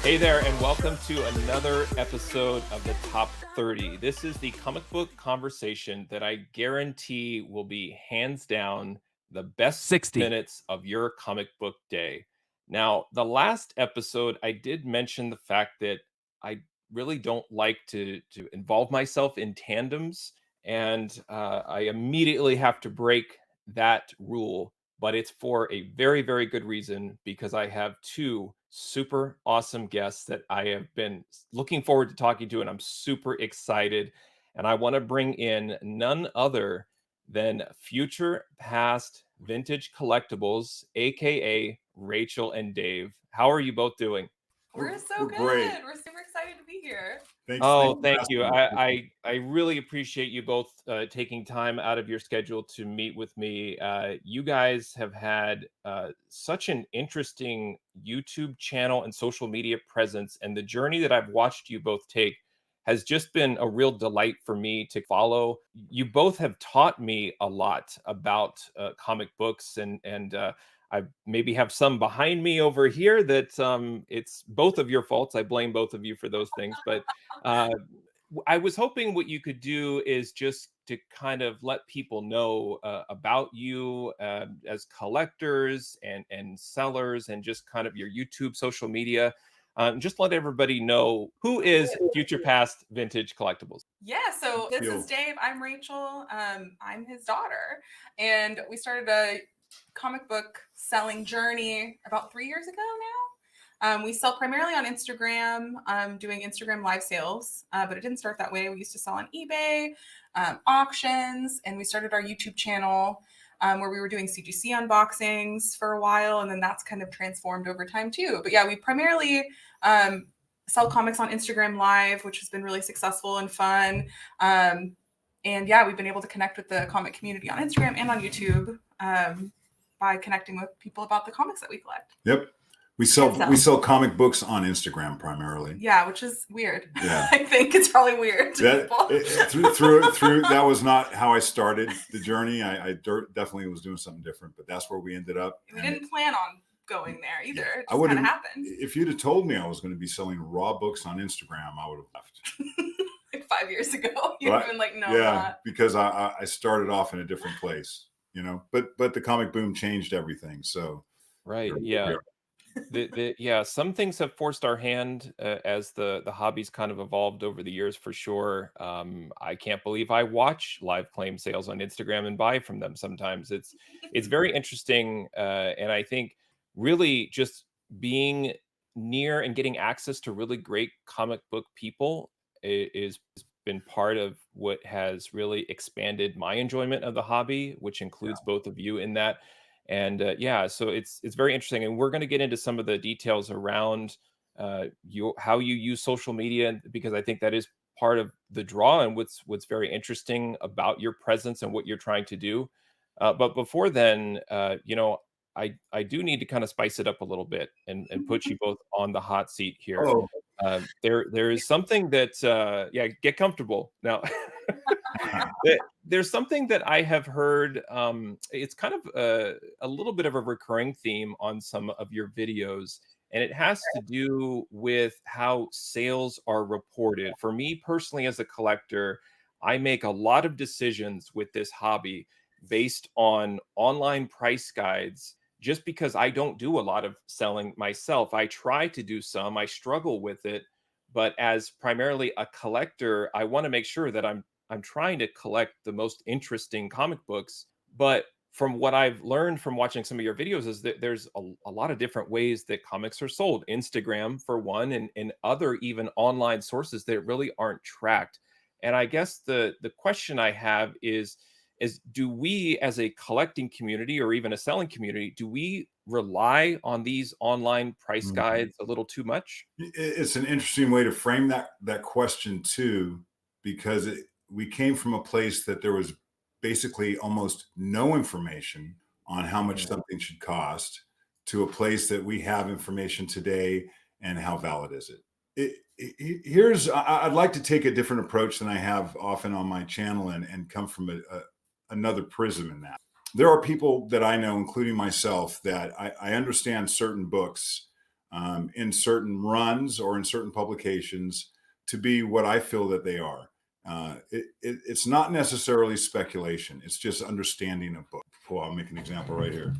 Hey there, and welcome to another episode of the Top 30. This is the comic book conversation that I guarantee will be hands down the best 60. minutes of your comic book day. Now, the last episode, I did mention the fact that I really don't like to involve myself in tandems, and I immediately have to break that rule, but it's for a very, very good reason because I have two super awesome guests that I have been looking forward to talking to, and I'm super excited. And I want to bring in none other than Future Past Vintage Collectables, aka Rachel and Dave. How are you both doing? We're so We're good. great. We're super excited to be here. Thanks. Oh, for thank asking you. me. I really appreciate you both taking time out of your schedule to meet with me. You guys have had such an interesting YouTube channel and social media presence, and the journey that I've watched you both take has just been a real delight for me to follow. You both have taught me a lot about comic books, and I maybe have some behind me over here that it's both of your faults. I blame both of you for those things, but uh, I was hoping what you could do is just to kind of let people know about you as collectors and sellers, and just kind of your YouTube, social media. Just let everybody know who is Future Past Vintage Collectibles. Yeah, so this Feel- is Dave. I'm Rachel. I'm his daughter. And we started a comic book selling journey about 3 years ago now. We sell primarily on Instagram, doing Instagram live sales, but it didn't start that way. We used to sell on eBay, auctions, and we started our YouTube channel where we were doing CGC unboxings for a while, and then that's kind of transformed over time too. But yeah, we primarily sell comics on Instagram Live, which has been really successful and fun. And yeah, we've been able to connect with the comic community on Instagram and on YouTube by connecting with people about the comics that we collect. Yep. We And sell comic books on Instagram primarily. Yeah, which is weird. Yeah. I think it's probably weird to people. Through that was not how I started the journey. I definitely was doing something different, but that's where we ended up. We didn't plan on going there either. Yeah, It just kind of happened. If you'd have told me I was going to be selling raw books on Instagram, I would have left. Like 5 years ago, you'd have been like, no, yeah, not. because I started off in a different place, but the comic boom changed everything. So Right. Yeah. Yeah, some things have forced our hand as the hobby's kind of evolved over the years, for sure. I can't believe I watch live claim sales on Instagram and buy from them sometimes. It's very interesting, and I think really just being near and getting access to really great comic book people is been part of what has really expanded my enjoyment of the hobby, which includes both of you in that. And yeah, so it's very interesting, and we're going to get into some of the details around how you use social media, because I think that is part of the draw and what's very interesting about your presence and what you're trying to do. But before then, I do need to kind of spice it up a little bit and put you both on the hot seat here. Oh, There is something that yeah, get comfortable now. There's something that I have heard. It's kind of a little bit of a recurring theme on some of your videos, and it has to do with how sales are reported. For me personally, as a collector, I make a lot of decisions with this hobby based on online price guides. Just because I don't do a lot of selling myself, I try to do some. I struggle with it, but as primarily a collector, I want to make sure that I'm trying to collect the most interesting comic books. But from what I've learned from watching some of your videos is that there's a lot of different ways that comics are sold. Instagram, for one, and other even online sources that really aren't tracked. And I guess the question I have is do we as a collecting community or even a selling community, do we rely on these online price guides a little too much? it's an interesting way to frame that question too, because we came from a place that there was basically almost no information on how much Yeah. something should cost, to a place that we have information today, and how valid is it? I'd like to take a different approach than I have often on my channel, and come from another prism in that. There are people that I know, including myself, that I understand certain books in certain runs or in certain publications to be what I feel that they are. It's not necessarily speculation. It's just understanding a book. Well, I'll make an example right here.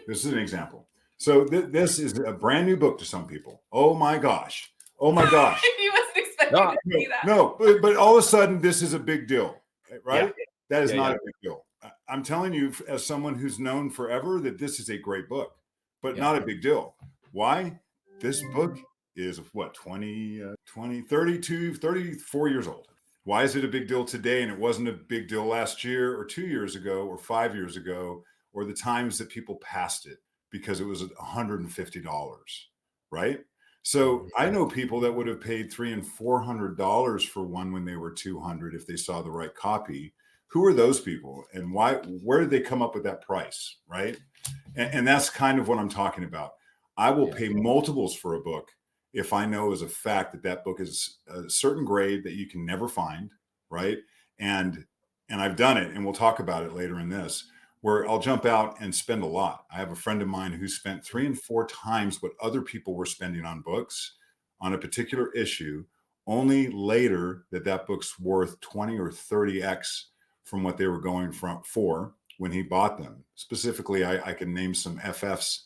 This is an example. So this is a brand new book to some people. Oh my gosh. Oh my gosh. He wasn't expecting to see that. No, but all of a sudden this is a big deal, right? Yeah. That is not a big deal. I'm telling you, as someone who's known forever, that this is a great book, but not a big deal. Why? This book is what, 34 years old. Why is it a big deal today and it wasn't a big deal last year or 2 years ago or 5 years ago or the times that people passed it because it was $150, right? So I know people that would have paid $300 and $400 for one when they were 200 if they saw the right copy. Who are those people and why? Where did they come up with that price, right? And that's kind of what I'm talking about. I will pay multiples for a book if I know as a fact that that book is a certain grade that you can never find, right? And I've done it, and we'll talk about it later in this, where I'll jump out and spend a lot. I have a friend of mine who spent 3 and 4 times what other people were spending on books on a particular issue, only later that book's worth 20 or 30x from what they were going for when he bought them. Specifically, I can name some FFs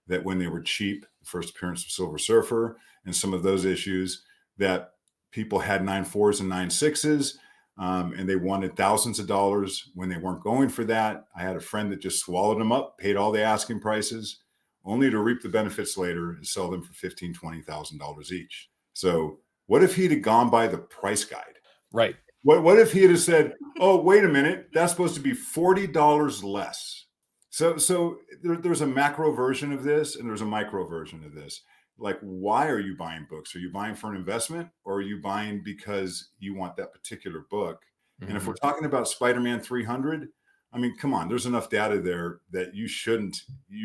that when they were cheap, the first appearance of Silver Surfer, and some of those issues that people had 9.4s and 9.6s, and they wanted thousands of dollars when they weren't going for that. I had a friend that just swallowed them up, paid all the asking prices, only to reap the benefits later and sell them for $15,000, $20,000 each. So what if he'd have gone by the price guide? Right. What if he had said, oh, wait a minute, that's supposed to be $40 less. So there's a macro version of this and there's a micro version of this. Like, why are you buying books? Are you buying for an investment or are you buying because you want that particular book? Mm-hmm. And if we're talking about Spider-Man 300, I mean, come on, there's enough data there that you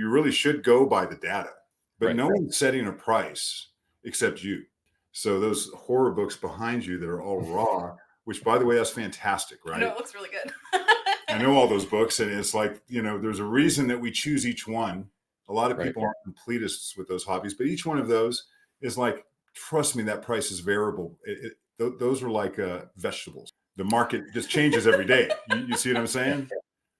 really should go by the data, but no one's setting a price except you. So those horror books behind you that are all raw, which by the way, that's fantastic, right? I know, it looks really good. I know all those books, and it's like, there's a reason that we choose each one. A lot of people aren't completists with those hobbies, but each one of those is like, trust me, that price is variable. Those are like vegetables. The market just changes every day. You see what I'm saying?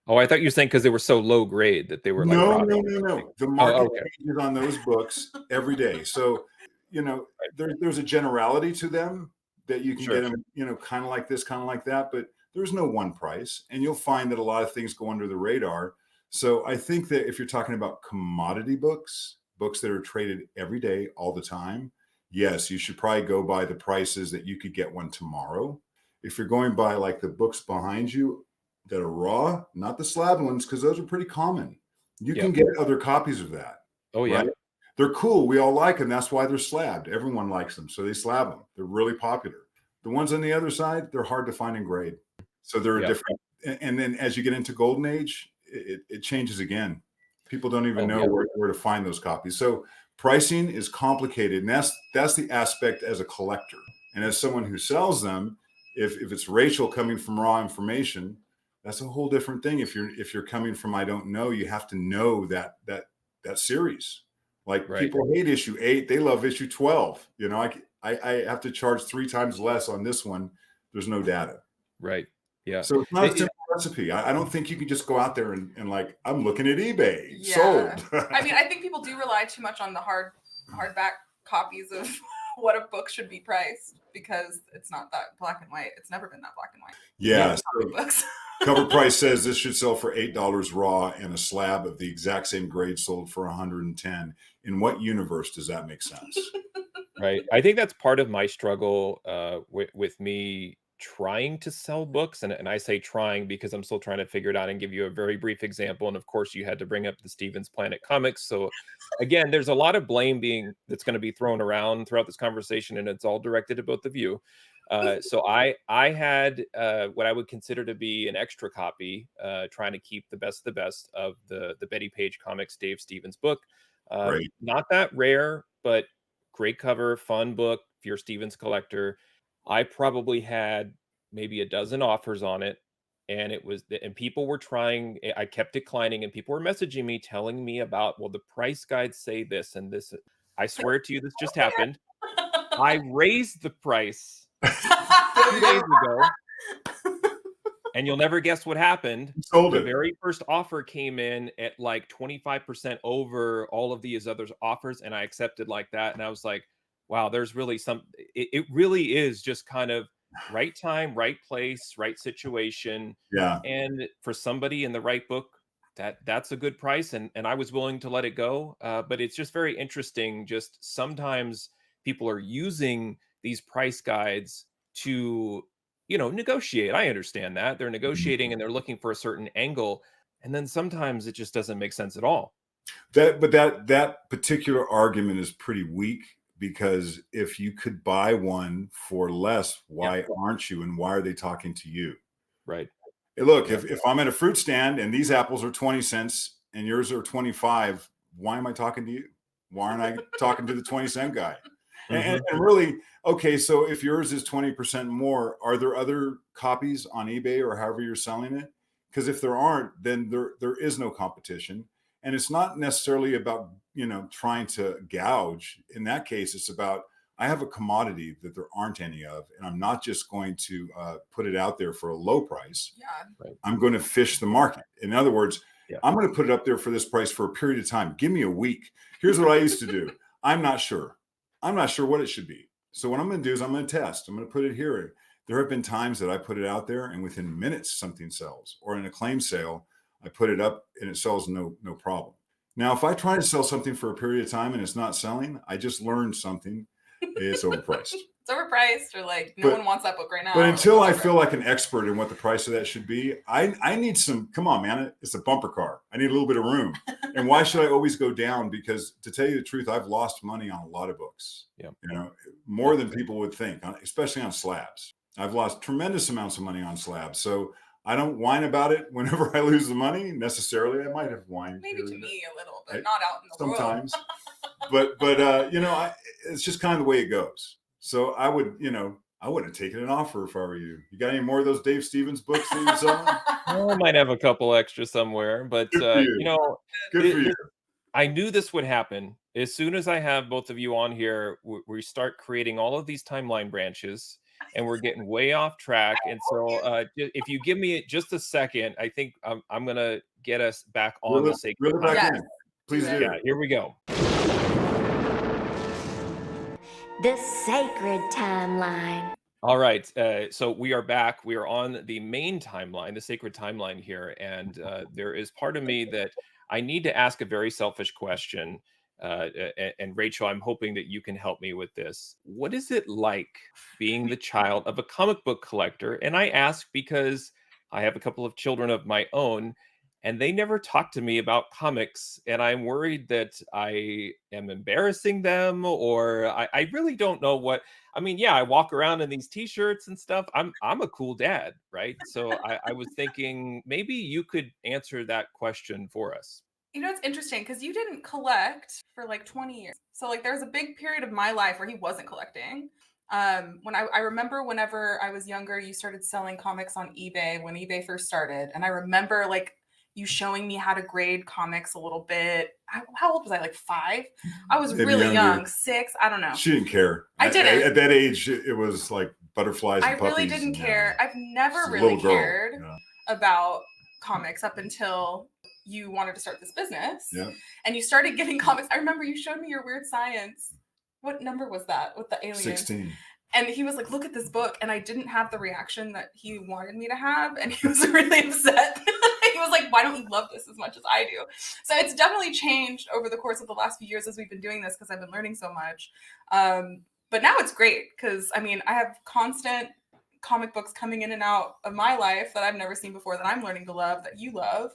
Oh, I thought you were saying because they were so low grade that they were like no. The market changes on those books every day. So, there's a generality to them that you can get them, kind of like this, kind of like that, but there's no one price. And you'll find that a lot of things go under the radar. So I think that if you're talking about commodity books that are traded every day, all the time, yes, you should probably go by the prices that you could get one tomorrow. If you're going by like the books behind you that are raw, not the slab ones, because those are pretty common. You can get other copies of that. Oh, yeah. Right? They're cool. We all like them. That's why they're slabbed. Everyone likes them. So they slab them. They're really popular. The ones on the other side, they're hard to find in grade. So they're different. And then as you get into Golden Age, it changes again. People don't even know where to find those copies. So pricing is complicated. And that's the aspect as a collector. And as someone who sells them, if it's Rachael coming from raw information, that's a whole different thing. If you're coming from I don't know, you have to know that series. Like people hate issue 8, they love issue 12. I have to charge 3 times less on this one. There's no data. Right. Yeah. So it's not a simple recipe. I don't think you can just go out there and like, I'm looking at eBay. Yeah. Sold. I mean, I think people do rely too much on the hardback copies of what a book should be priced because it's not that black and white. It's never been that black and white. Yeah. So cover price says this should sell for $8 raw and a slab of the exact same grade sold for 110. In what universe does that make sense? Right. I think that's part of my struggle with me trying to sell books. And I say trying because I'm still trying to figure it out and give you a very brief example. And of course, you had to bring up the Stevens Planet comics. So again, there's a lot of blame that's going to be thrown around throughout this conversation, and it's all directed at both of you. So I had what I would consider to be an extra copy, trying to keep the best of the Betty Page Comics Dave Stevens book. Not that rare, but great cover, fun book. If you're a Stevens collector, I probably had maybe a dozen offers on it, and people were trying. I kept declining, and people were messaging me, telling me about, well, the price guides say this and this. I swear to you, this just happened. I raised the price 2 days ago, and you'll never guess what happened. Sold The it. very first offer came in at like 25% over all of these other offers, and I accepted like that. And I was like, wow, there's really it really is just kind of right time, right place, right situation. Yeah. And for somebody in the right book, that's a good price. And I was willing to let it go. But it's just very interesting. Just sometimes people are using these price guides to negotiate. I understand that they're negotiating and they're looking for a certain angle, and then sometimes it just doesn't make sense at all. That particular argument is pretty weak, because if you could buy one for less, why aren't you? And why are they talking to you? Right. Hey, look, if I'm at a fruit stand and these apples are 20 cents and yours are 25, why am I talking to you? Why aren't I talking to the 20-cent guy? And really, okay, so if yours is 20% more, are there other copies on eBay or however you're selling it? Because if there aren't, then there is no competition. And it's not necessarily about, trying to gouge. In that case, it's about, I have a commodity that there aren't any of, and I'm not just going to put it out there for a low price. Yeah. Right. I'm going to fish the market. In other words, Yeah. I'm going to put it up there for this price for a period of time. Give me a week. Here's what I used to do. I'm not sure what it should be. So what I'm going to do is I'm going to test. I'm going to put it here. There have been times that I put it out there and within minutes something sells, or in a claim sale, I put it up and it sells no problem. Now, if I try to sell something for a period of time and it's not selling, I just learned something. It's overpriced. It's overpriced, or like no one wants that book right now. But until I feel like an expert in what the price of that should be, I need some, come on, man, it's a bumper car. I need a little bit of room. And why should I always go down? Because to tell you the truth, I've lost money on a lot of books. Yeah. More than people would think, especially on slabs. I've lost tremendous amounts of money on slabs. So I don't whine about it whenever I lose the money necessarily. I might have whined. Maybe to me a little, but not out in the world. Sometimes. but it's just kind of the way it goes. So I wouldn't have taken an offer if I were you. You got any more of those Dave Stevens books that you're selling? I might have a couple extra somewhere, but Good for you. I knew this would happen. As soon as I have both of you on here, we start creating all of these timeline branches, and we're getting way off track. And so if you give me just a second, I think I'm going to get us back on the sacred timeline. Back in. Please do. Yeah, here we go. The sacred timeline. All right. So we are back. We are on the main timeline, the sacred timeline here. And there is part of me that I need to ask a very selfish question. And Rachel, I'm hoping that you can help me with this. What is it like being the child of a comic book collector? And I ask because I have a couple of children of my own, and they never talk to me about comics. And I'm worried that I am embarrassing them, or I really don't know what. I mean, yeah, I walk around in these t-shirts and stuff. I'm a cool dad, right? So I was thinking maybe you could answer that question for us. It's interesting because you didn't collect for like 20 years. So like there was a big period of my life where he wasn't collecting. When I remember whenever I was younger, you started selling comics on eBay when eBay first started. And I remember like you showing me how to grade comics a little bit. How old was I? Like 5? I was Maybe really younger. young, 6. I don't know. She didn't care. I didn't. At that age, it was like butterflies and I puppies. really didn't care. I've never a really little girl, cared about comics up until you wanted to start this business. Yeah. And you started getting comics. I remember you showed me your Weird Science. What number was that with the alien? 16. And he was like, look at this book. And I didn't have the reaction that he wanted me to have. And he was really upset. He was like, why don't you love this as much as I do? So it's definitely changed over the course of the last few years as we've been doing this, because I've been learning so much. But now it's great because, I mean, I have constant comic books coming in and out of my life that I've never seen before, that I'm learning to love, that you love,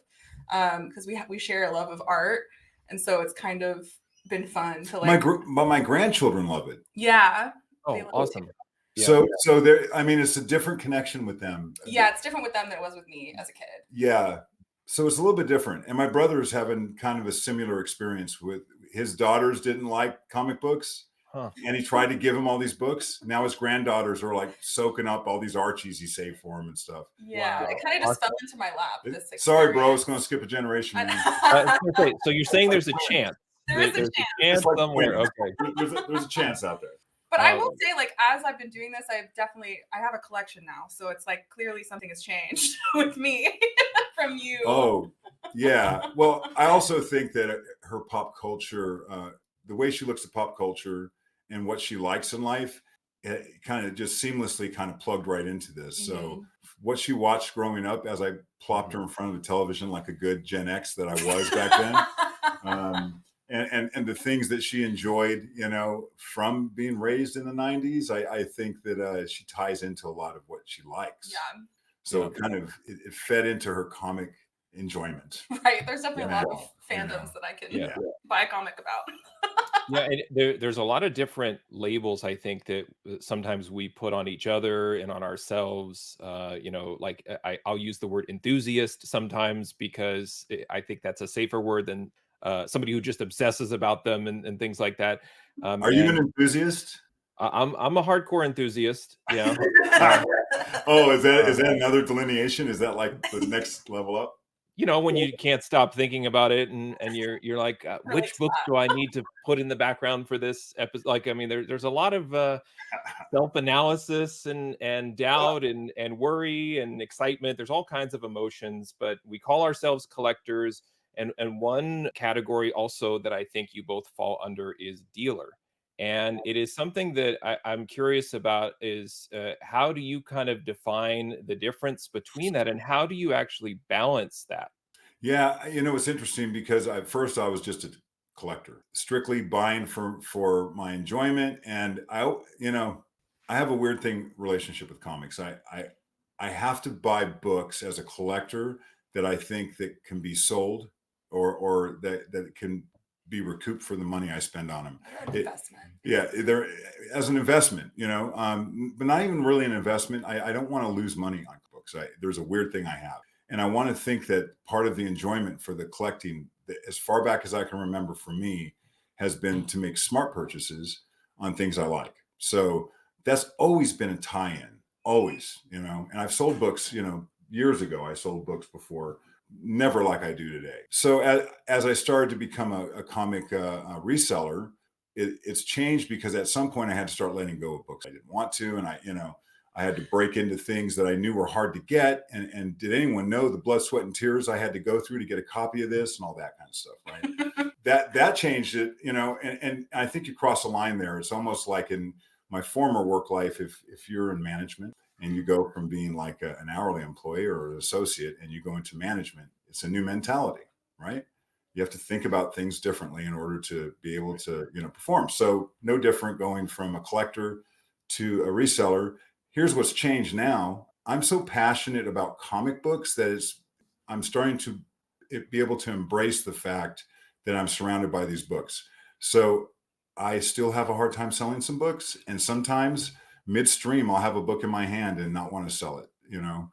because we share a love of art. And so it's kind of been fun to like. My grandchildren love it. Yeah. Oh, awesome. Yeah. So there, I mean, it's a different connection with them. Yeah, it's different with them than it was with me as a kid. Yeah. So it's a little bit different. And my brother's having kind of a similar experience with his daughters didn't like comic books. Huh. And he tried to give him all these books. Now his granddaughters are like soaking up all these Archies he saved for him and stuff. Yeah, wow. It kind of just fell into my lap. Sorry, bro. It's going to skip a generation. So you're saying there's a chance. There is a there's a chance. chance It's like somewhere. wings. Okay. There's a chance out there. But I will say, like, as I've been doing this, I have a collection now. So it's like clearly something has changed with me from you. Oh, yeah. Well, I also think that her pop culture, the way she looks at pop culture and what she likes in life, it kind of just seamlessly kind of plugged right into this. So what she watched growing up, as I plopped her in front of the television like a good Gen X that I was back then, and the things that she enjoyed, you know, from being raised in the 90s, I think that she ties into a lot of what she likes. Yeah. So it fed into her comic enjoyment. Right. There's definitely a lot of fandoms that I can buy a comic about. Yeah, and there's a lot of different labels I think that sometimes we put on each other and on ourselves. You know, like I'll use the word enthusiast sometimes because I think that's a safer word than somebody who just obsesses about them and things like that. Are you an enthusiast? I'm a hardcore enthusiast. Yeah. Oh, is that another delineation? Is that like the next level up? You know, when you can't stop thinking about it and you're like, which books do I need to put in the background for this episode? Like, I mean, there's a lot of self-analysis and doubt and worry and excitement. There's all kinds of emotions, but we call ourselves collectors. And one category also that I think you both fall under is dealer. And it is something that I'm curious about is how do you kind of define the difference between that and how do you actually balance that? Yeah, you know, it's interesting because at first I was just a collector, strictly buying for my enjoyment. And you know, I have a weird relationship with comics. I have to buy books as a collector that I think that can be sold or that can be recouped for the money I spend on them. Investment. Yeah, they're as an investment, you know, but not even really an investment. I don't want to lose money on books. There's a weird thing I have. And I want to think that part of the enjoyment for the collecting, as far back as I can remember for me, has been to make smart purchases on things I like. So that's always been a tie-in, always, you know, and I've sold books, you know, years ago, I sold books before, never like I do today. So as I started to become a comic reseller, it's changed because at some point I had to start letting go of books I didn't want to. And I had to break into things that I knew were hard to get. And did anyone know the blood, sweat, and tears I had to go through to get a copy of this and all that kind of stuff, right? that changed it, you know, and I think you cross a line there. It's almost like in my former work life, if you're in management and you go from being like an hourly employee or an associate and you go into management, it's a new mentality, right? You have to think about things differently in order to be able to, you know, perform. So no different going from a collector to a reseller. Here's what's changed now. I'm so passionate about comic books that I'm starting to be able to embrace the fact that I'm surrounded by these books. So I still have a hard time selling some books. And sometimes midstream, I'll have a book in my hand and not want to sell it, you know,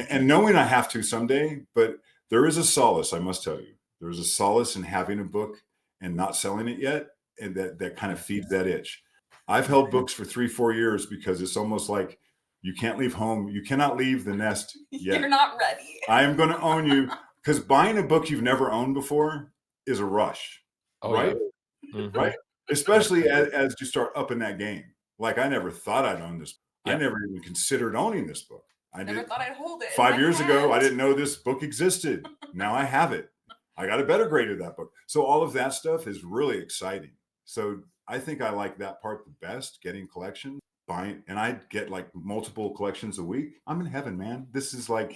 and knowing I have to someday, but there is a solace, I must tell you. There's a solace in having a book and not selling it yet. And that kind of feeds that itch. I've held books for 3-4 years because it's almost like you can't leave home. You cannot leave the nest yet. You're not ready. I am going to own you because buying a book you've never owned before is a rush, right? Yeah. Mm-hmm. Right. Especially as you start up in that game. Like I never thought I'd own this. Yeah. I never even considered owning this book. I never thought I'd hold it. 5 years ago, I didn't know this book existed. Now I have it. I got a better grade of that book. So all of that stuff is really exciting. So I think I like that part the best, getting collections, buying, and I get like multiple collections a week. I'm in heaven, man. This is living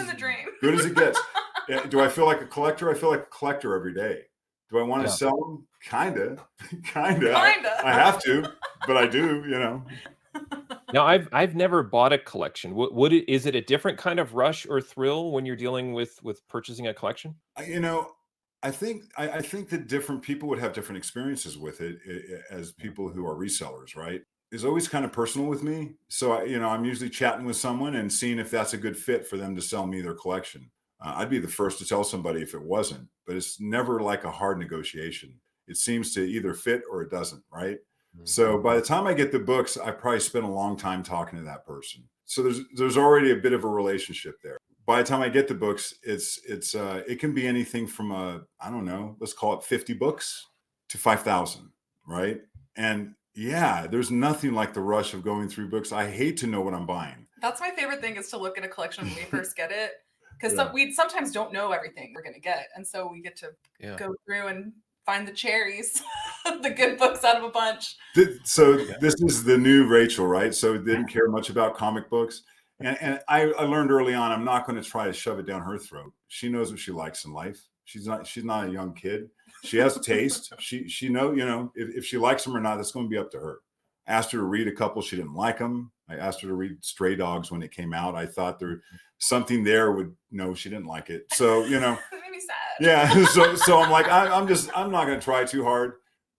the dream. Good as it gets. Do I feel like a collector? I feel like a collector every day. Do I want to sell them? Kinda. I have to, but I do, you know. Now, I've never bought a collection. Is it a different kind of rush or thrill when you're dealing with purchasing a collection? You know, I think that different people would have different experiences with it as people who are resellers, right? It's always kind of personal with me. So, I'm usually chatting with someone and seeing if that's a good fit for them to sell me their collection. I'd be the first to tell somebody if it wasn't, but it's never like a hard negotiation. It seems to either fit or it doesn't, right? Mm-hmm. So by the time I get the books, I probably spent a long time talking to that person. So there's already a bit of a relationship there. By the time I get the books, it can be anything from I don't know, let's call it 50 books to 5,000, right? And yeah, there's nothing like the rush of going through books. I hate to know what I'm buying. That's my favorite thing, is to look at a collection when we first get it, because Yeah. we sometimes don't know everything we're going to get. And so we get to Yeah. go through and find the cherries, the good books out of a bunch. So this is the new Rachel, right? So didn't care much about comic books. And I learned early on, I'm not going to try to shove it down her throat. She knows what she likes in life. She's not a young kid. She has taste. She know, if she likes them or not, that's going to be up to her. I asked her to read a couple. She didn't like them. I asked her to read Stray Dogs when it came out. I thought there something there would, no, she didn't like it. So, It made me sad. yeah. So I'm like, I'm not going to try too hard.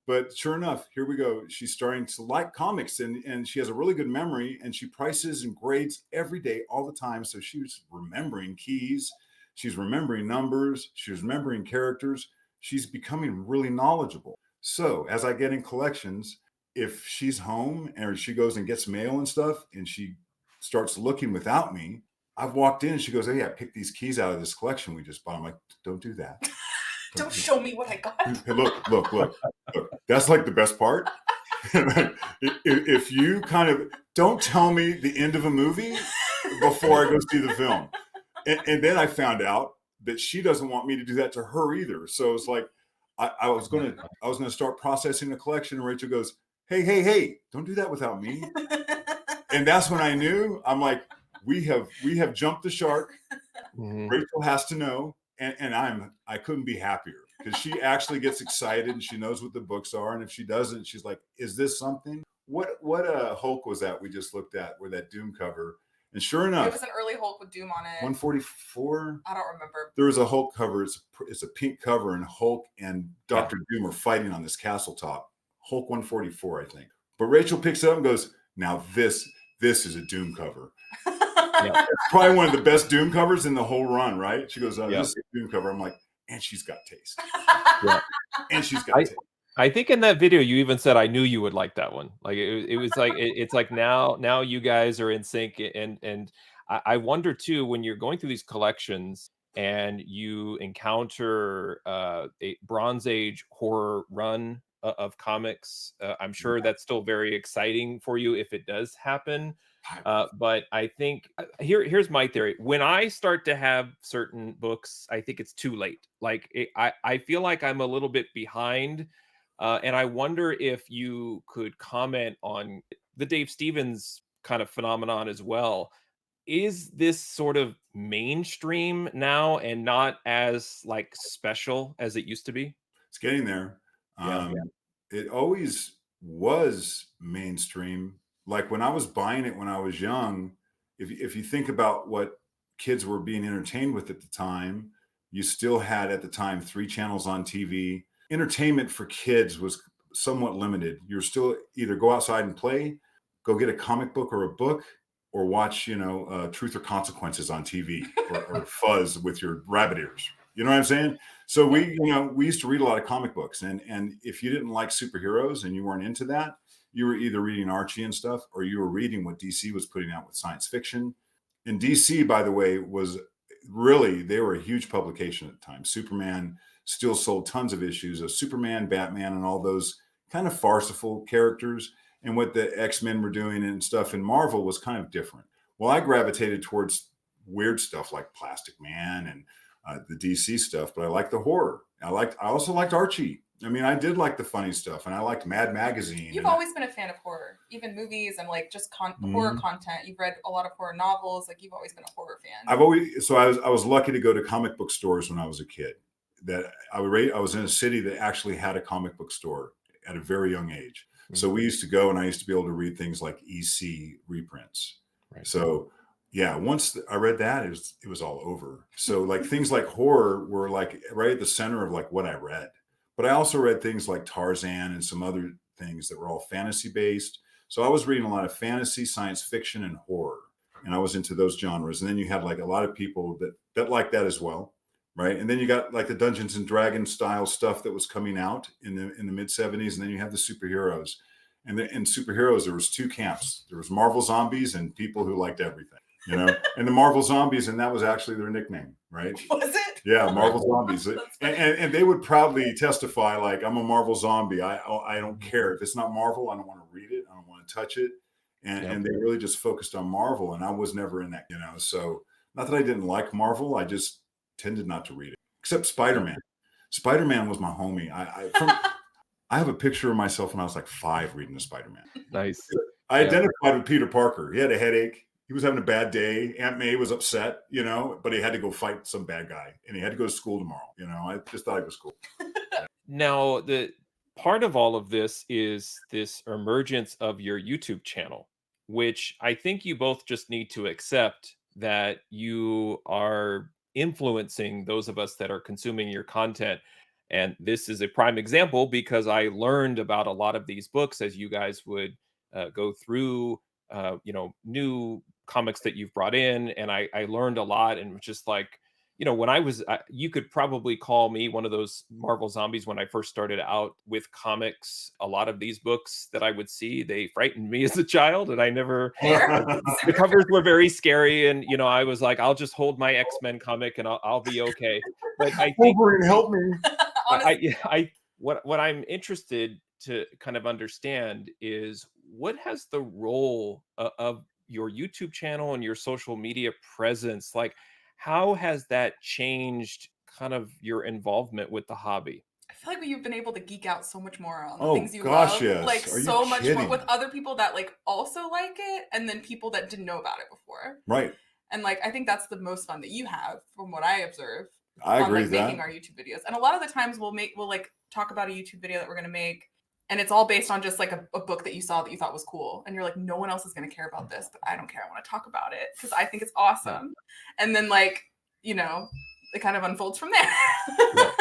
But sure enough, here we go. She's starting to like comics, and she has a really good memory, and she prices and grades every day, all the time. So she's remembering keys. She's remembering numbers. She's remembering characters. She's becoming really knowledgeable. So as I get in collections, if she's home and she goes and gets mail and stuff, and she starts looking without me, I've walked in and she goes, "Hey, I picked these keys out of this collection we just bought." I'm like, "Don't do that. Don't show me what I got." Hey, look. That's like the best part. If you kind of don't tell me the end of a movie before I go see the film. And then I found out that she doesn't want me to do that to her either. So it's like, I was gonna start processing the collection, and Rachel goes, hey, don't do that without me. And that's when I knew. I'm like, we have jumped the shark. Mhm. Rachel has to know, and I couldn't be happier, because she actually gets excited and she knows what the books are. And if she doesn't, she's like, "Is this something?" What Hulk was that we just looked at, with that Doom cover? And sure It enough, was an early Hulk with Doom on it. 144. I don't remember. There was a Hulk cover. It's a pink cover, and Hulk and Dr. Doom are fighting on this castle top. Hulk 144, I think. But Rachel picks it up and goes, "Now this is a Doom cover." It's probably one of the best Doom covers in the whole run, right? She goes, "This is a Doom cover." I'm like, and she's got taste. Yeah. And she's got taste. I think in that video you even said, "I knew you would like that one." Like it was like it's like now you guys are in sync, and I wonder too, when you're going through these collections and you encounter a Bronze Age horror run of comics. I'm sure that's still very exciting for you if it does happen. But I think here's my theory. When I start to have certain books, I think it's too late. Like I feel like I'm a little bit behind. And I wonder if you could comment on the Dave Stevens kind of phenomenon as well. Is this sort of mainstream now and not as like special as it used to be? It's getting there. Yeah. It always was mainstream. Like when I was buying it when I was young, if you think about what kids were being entertained with at the time, you still had at the time 3 channels on TV. Entertainment for kids was somewhat limited. You're still either go outside and play, go get a comic book or a book, or watch, Truth or Consequences on TV, or Fuzz with your rabbit ears. You know what I'm saying? So we used to read a lot of comic books, and if you didn't like superheroes and you weren't into that, you were either reading Archie and stuff, or you were reading what DC was putting out with science fiction. And DC, by the way, they were a huge publication at the time. Superman still sold tons of issues of Superman, Batman, and all those kind of farcical characters. And what the X-Men were doing and stuff in Marvel was kind of different. Well, I gravitated towards weird stuff like Plastic Man and the DC stuff, but I liked the horror. I also liked Archie. I mean, I did like the funny stuff, and I liked Mad Magazine. You've always been a fan of horror, even movies and like just horror content. You've read a lot of horror novels. Like you've always been a horror fan. I was lucky to go to comic book stores when I was a kid. That I was in a city that actually had a comic book store at a very young age. So we used to go, and I used to be able to read things like EC reprints. Right. So yeah, once I read that, it was all over. So like things like horror were like right at the center of like what I read. But I also read things like Tarzan and some other things that were all fantasy based. So I was reading a lot of fantasy, science fiction, and horror, and I was into those genres. And then you had like a lot of people that like that as well. Right. And then you got like the Dungeons and Dragons style stuff that was coming out in the mid 70s. And then you have the superheroes. And in superheroes, there was 2 camps. There was Marvel zombies and people who liked everything. you know, and the Marvel Zombies, and that was actually their nickname, right? Was it? Yeah, Marvel Zombies. That's funny. And they would proudly testify, like, I'm a Marvel zombie. I don't care. If it's not Marvel, I don't want to read it. I don't want to touch it. And they really just focused on Marvel, and I was never in that, you know. So not that I didn't like Marvel, I just tended not to read it, except Spider-Man. Spider-Man was my homie. I have a picture of myself when I was like 5 reading the Spider-Man. Nice. I identified with Peter Parker. He had a headache. He was having a bad day. Aunt May was upset, you know, but he had to go fight some bad guy, and he had to go to school tomorrow. You know, I just thought it was cool. Now, the part of all of this is this emergence of your YouTube channel, which I think you both just need to accept that you are influencing those of us that are consuming your content. And this is a prime example because I learned about a lot of these books as you guys would go through, new comics that you've brought in. And I learned a lot and was just like, when I was, you could probably call me one of those Marvel zombies when I first started out with comics. A lot of these books that I would see, they frightened me as a child, and I never, the covers were very scary. And, I was like, I'll just hold my X-Men comic and I'll be okay. But I think, Wolverine, help me. what I'm interested to kind of understand is what has the role of your YouTube channel and your social media presence, like, how has that changed kind of your involvement with the hobby? I feel like you've been able to geek out so much more on the Oh, things you gosh, love. yes. Like Are you so much more kidding? with other people that like also like it, and then people that didn't know about it before. Right. And like I think that's the most fun that you have from what I observe. I on agree like with making that. our YouTube videos. And a lot of the times we'll like talk about a YouTube video that we're gonna make, and it's all based on just like a book that you saw that you thought was cool. And you're like, no one else is gonna care about this, but I don't care. I want to talk about it because I think it's awesome. And then like, it kind of unfolds from there.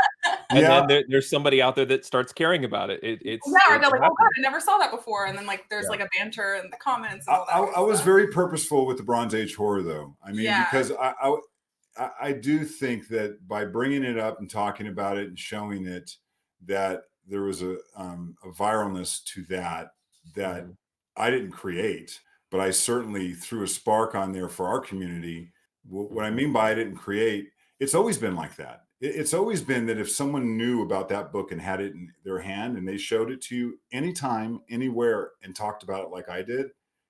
And then there's somebody out there that starts caring about it. It's they're like, oh god, I never saw that before. And then like there's like a banter in the comments and all that. I was very purposeful with the Bronze Age horror, though. I mean, because I do think that by bringing it up and talking about it and showing it, that there was a viralness to that I didn't create, but I certainly threw a spark on there for our community. What I mean by I didn't create, it's always been like that. It's always been that if someone knew about that book and had it in their hand and they showed it to you anytime, anywhere, and talked about it like I did,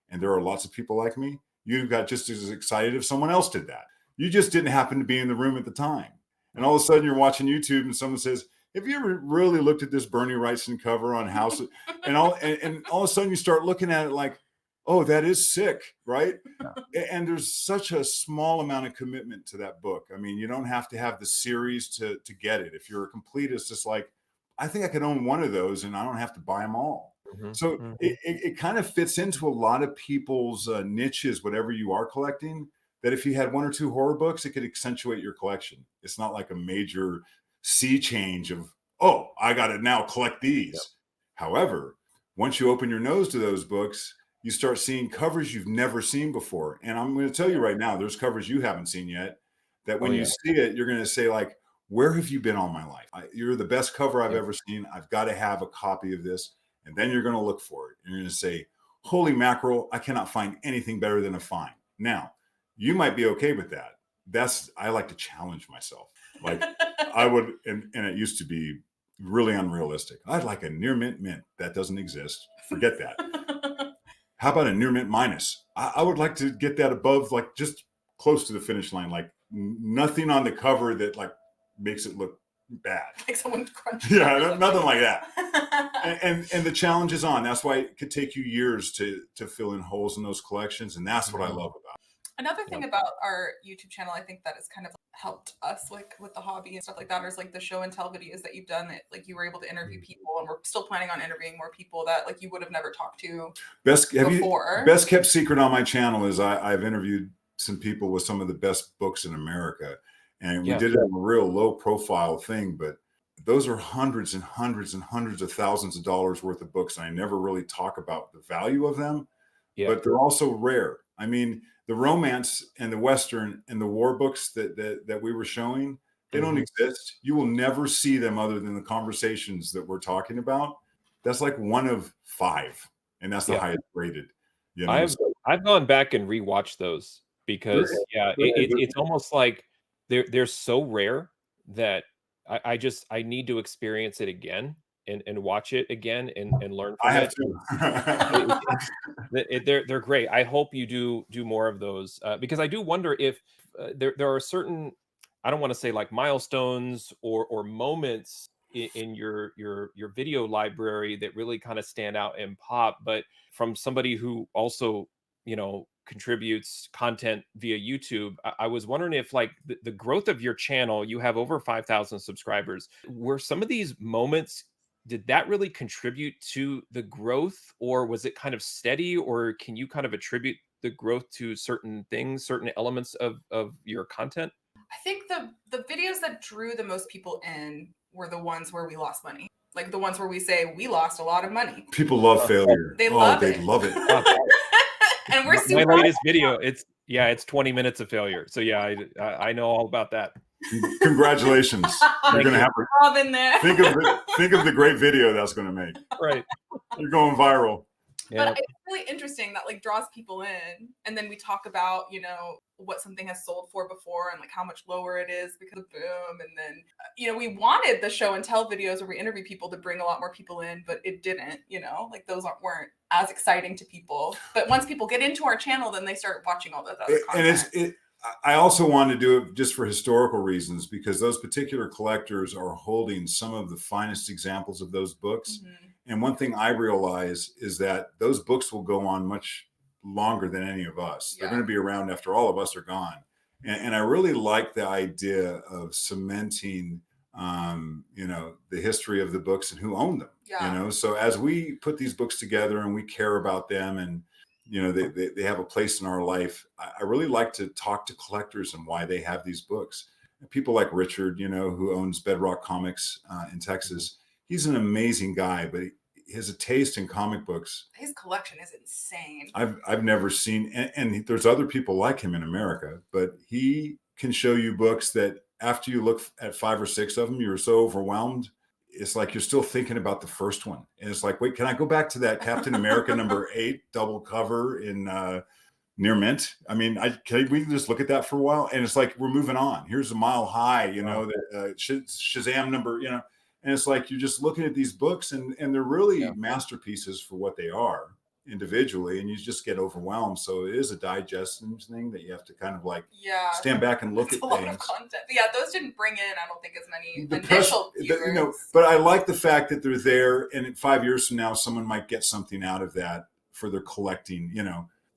and there are lots of people like me, you got just as excited if someone else did that. You just didn't happen to be in the room at the time. And all of a sudden you're watching YouTube and someone says, have you ever really looked at this Bernie Wrightson cover on House? and all of a sudden you start looking at it like, oh, that is sick, right? And there's such a small amount of commitment to that book. I mean, you don't have to have the series to get it. If you're a completist, it's like, I think I could own one of those and I don't have to buy them all. So it kind of fits into a lot of people's niches, whatever you are collecting, that if you had 1 or 2 horror books, it could accentuate your collection. It's not like a major sea change of, oh, I got to now collect these. However, once you open your nose to those books, you start seeing covers you've never seen before. And I'm going to tell you right now, there's covers you haven't seen yet that when you see it, you're going to say like, where have you been all my life? You're the best cover I've ever seen. I've got to have a copy of this. And then you're going to look for it. And you're going to say, holy mackerel, I cannot find anything better than a find. Now, you might be okay with that. I like to challenge myself. Like I would, and it used to be really unrealistic. I'd like a near mint. That doesn't exist. Forget that. How about a near mint minus? I would like to get that above, like just close to the finish line, like nothing on the cover that like makes it look bad. Like someone crunched. Yeah, nothing like that. and the challenge is on. That's why it could take you years to fill in holes in those collections. And that's what I love about it. Another thing about our YouTube channel, I think that has kind of helped us like with the hobby and stuff like that, is like the show and tell videos that you've done that like you were able to interview people, and we're still planning on interviewing more people that like you would have never talked to before. Best kept secret on my channel is I've interviewed some people with some of the best books in America, and we did it in a real low profile thing, but those are hundreds and hundreds and hundreds of thousands of dollars worth of books, and I never really talk about the value of them, but they're also rare. I mean, the romance and the Western and the war books that we were showing, they don't exist. You will never see them other than the conversations that we're talking about. That's like 1 of 5, and that's the highest rated. You know? I've gone back and rewatched those because it's almost like they're so rare that I need to experience it again and watch it again and learn I from have it. to. They're great. I hope you do more of those, because I do wonder if there are certain, I don't want to say like milestones or moments in your video library that really kind of stand out and pop. But from somebody who also, contributes content via YouTube, I was wondering if like the growth of your channel, you have over 5,000 subscribers. Were some of these moments, did that really contribute to the growth, or was it kind of steady, or can you kind of attribute the growth to certain things, certain elements of your content? I think the videos that drew the most people in were the ones where we lost money. Like the ones where we say we lost a lot of money. People love failure. They love they it. love it. And we're My super latest video, it's 20 minutes of failure. So yeah, I know all about that. Congratulations. You're going to have to Rob in there. think of the great video that's going to make. Right. You're going viral. Yeah. But it's really interesting that like draws people in, and then we talk about what something has sold for before and like how much lower it is because of boom, and then we wanted the show and tell videos where we interview people to bring a lot more people in, but it didn't. Like those weren't as exciting to people. But once people get into our channel, then they start watching all that other content. And I also want to do it just for historical reasons, because those particular collectors are holding some of the finest examples of those books. Mm-hmm. And one thing I realize is that those books will go on much longer than any of us. They're going to be around after all of us are gone. And I really like the idea of cementing, the history of the books and who owned them. Yeah. So as we put these books together and we care about them, and they have a place in our life, I really like to talk to collectors and why they have these books. People like Richard, who owns Bedrock Comics in Texas. He's an amazing guy, but he has a taste in comic books. His collection is insane. I've never seen, and there's other people like him in America, but he can show you books that after you look at 5 or 6 of them, you're so overwhelmed. It's like you're still thinking about the first one. And it's like, wait, can I go back to that Captain America #8 double cover in near mint? I mean, we just look at that for a while, and it's like we're moving on. Here's a Mile High, that Shazam number, and it's like you're just looking at these books, and they're really masterpieces for what they are individually, and you just get overwhelmed. So it is a digestion thing that you have to kind of like stand back and look at a lot things. of content. But yeah, those didn't bring in, I don't think, as many initial viewers. But I like the fact that they're there, and in 5 years from now, someone might get something out of that for their collecting,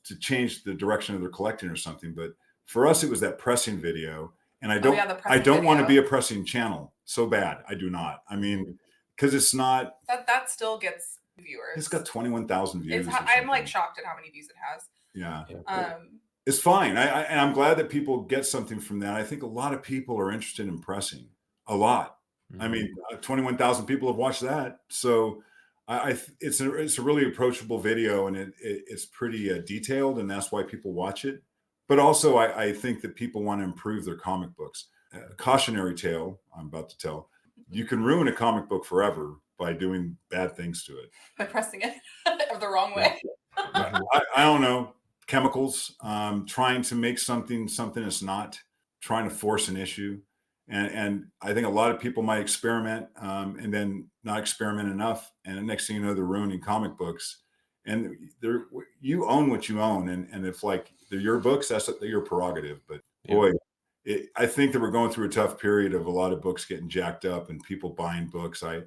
to change the direction of their collecting or something. But for us, it was that pressing video. And I don't want to be a pressing channel so bad. I do not. I mean, because it's not. That still gets viewers. It's got 21,000 views. I'm like shocked at how many views it has. Yeah. It's fine. And I'm glad that people get something from that. I think a lot of people are interested in pressing. A lot. Mm-hmm. I mean, 21,000 people have watched that. So it's a really approachable video, and it's pretty detailed, and that's why people watch it. But also, I think that people want to improve their comic books. A cautionary tale I'm about to tell. You can ruin a comic book forever by doing bad things to it. By pressing it the wrong way. I don't know. Chemicals, trying to make something it's not, trying to force an issue. And I think a lot of people might experiment and then not experiment enough. And the next thing you know, they're ruining comic books. And you own what you own. And if like they're your books, that's your prerogative. But boy, I think that we're going through a tough period of a lot of books getting jacked up and people buying books. I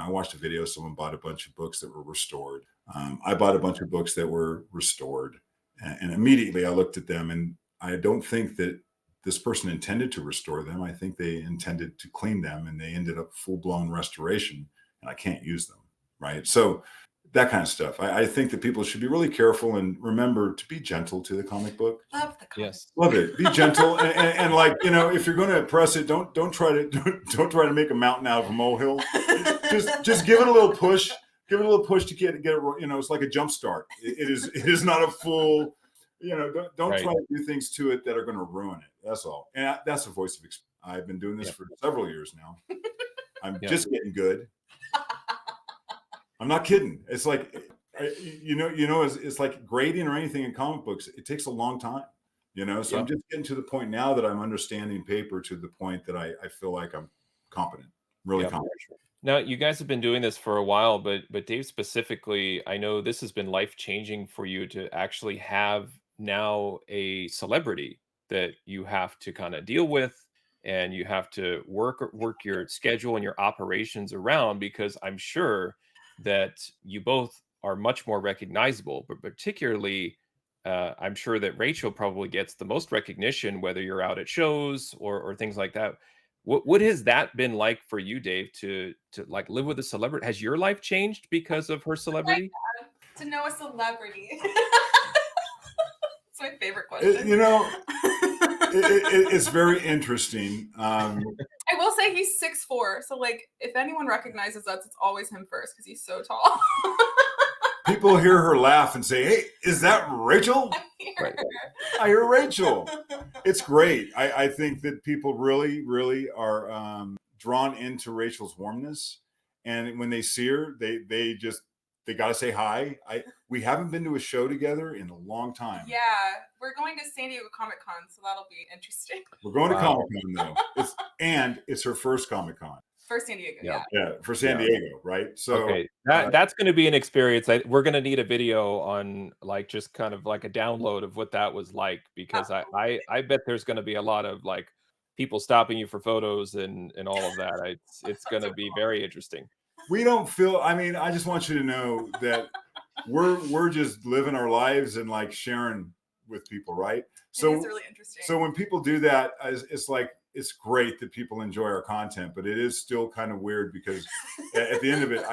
watched a video. Someone bought a bunch of books that were restored. I bought a bunch of books that were restored. And immediately I looked at them, and I don't think that this person intended to restore them. I think they intended to clean them, and they ended up full-blown restoration, and I can't use them. Right. So that kind of stuff. I think that people should be really careful and remember to be gentle to the comic book. Love the comic. Yes. Love it. Be gentle. and like, if you're going to press it, don't try to make a mountain out of a molehill. Just give it a little push. Give it a little push to get it. It's like a jump start. It is not a full, don't right. try to do things to it that are going to ruin it. That's all. And that's a voice of experience. I've been doing this for several years now. I'm just getting good. I'm not kidding. It's like, it's like grading or anything in comic books. It takes a long time. you know? So Yeah. I'm just getting to the point now that I'm understanding paper to the point that I feel like I'm competent, really Yeah. competent. Now, you guys have been doing this for a while, but Dave specifically, I know this has been life-changing for you to actually have now a celebrity that you have to kind of deal with, and you have to work your schedule and your operations around, because I'm sure that you both are much more recognizable, but particularly I'm sure that Rachel probably gets the most recognition, whether you're out at shows or things like that. What has that been like for you, Dave, to like live with a celebrity? Has your life changed because of her Like celebrity? to know a celebrity. It's my favorite It, question. you know, it's very interesting. I will say he's 6'4", so like if anyone recognizes us, it's always him first because he's so tall. People hear her laugh and say, "Hey, is that Rachel?" Right. I hear Rachel. It's great. I think that people really, really are drawn into Rachel's warmness, and when they see her, they got to say hi. We haven't been to a show together in a long time. Yeah, we're going to San Diego Comic Con, so that'll be interesting. We're going to Wow. Comic Con though. It's her first Comic Con. For San Diego, Yeah. yeah. Yeah, for San Yeah. Diego, right? So Okay, that's going to be an experience. We're going to need a video on like just kind of like a download of what that was like, because I bet there's going to be a lot of like people stopping you for photos and all of that. It's going to be very interesting. we don't feel. I mean, I just want you to know that we're just living our lives and like sharing with people, right? So it is really interesting. So when people do that, it's like it's great that people enjoy our content, but it is still kind of weird because at the end of it,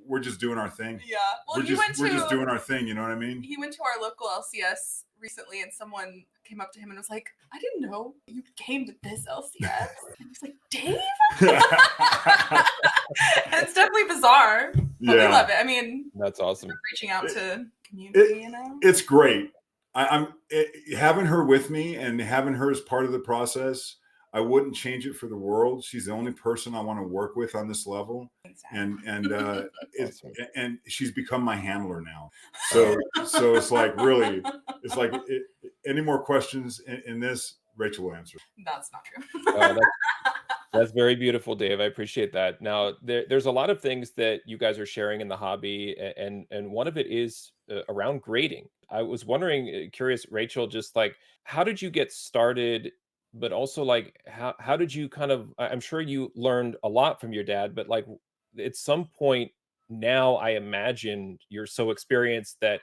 we're just doing our thing. Yeah, well, we're just doing our thing. You know what I mean? He went to our local LCS recently, and someone came up to him and was like, "I didn't know you came to this LCS." And he's like, "Dave?" It's definitely bizarre, but we love it. I mean, That's awesome. Reaching out to community, you know, it's great. Having her with me and having her as part of the process. I wouldn't change it for the world. She's the only person I want to work with on this level, and Awesome. and she's become my handler now. So it's like really, it's like any more questions in this, Rachel will answer. That's not true. That's very beautiful, Dave. I appreciate that. Now, there's a lot of things that you guys are sharing in the hobby, and one of it is around grading. I was wondering, curious, Rachel, just like how did you get started? But also, like, how did you kind of? I'm sure you learned a lot from your dad, but like at some point now, I imagine you're so experienced that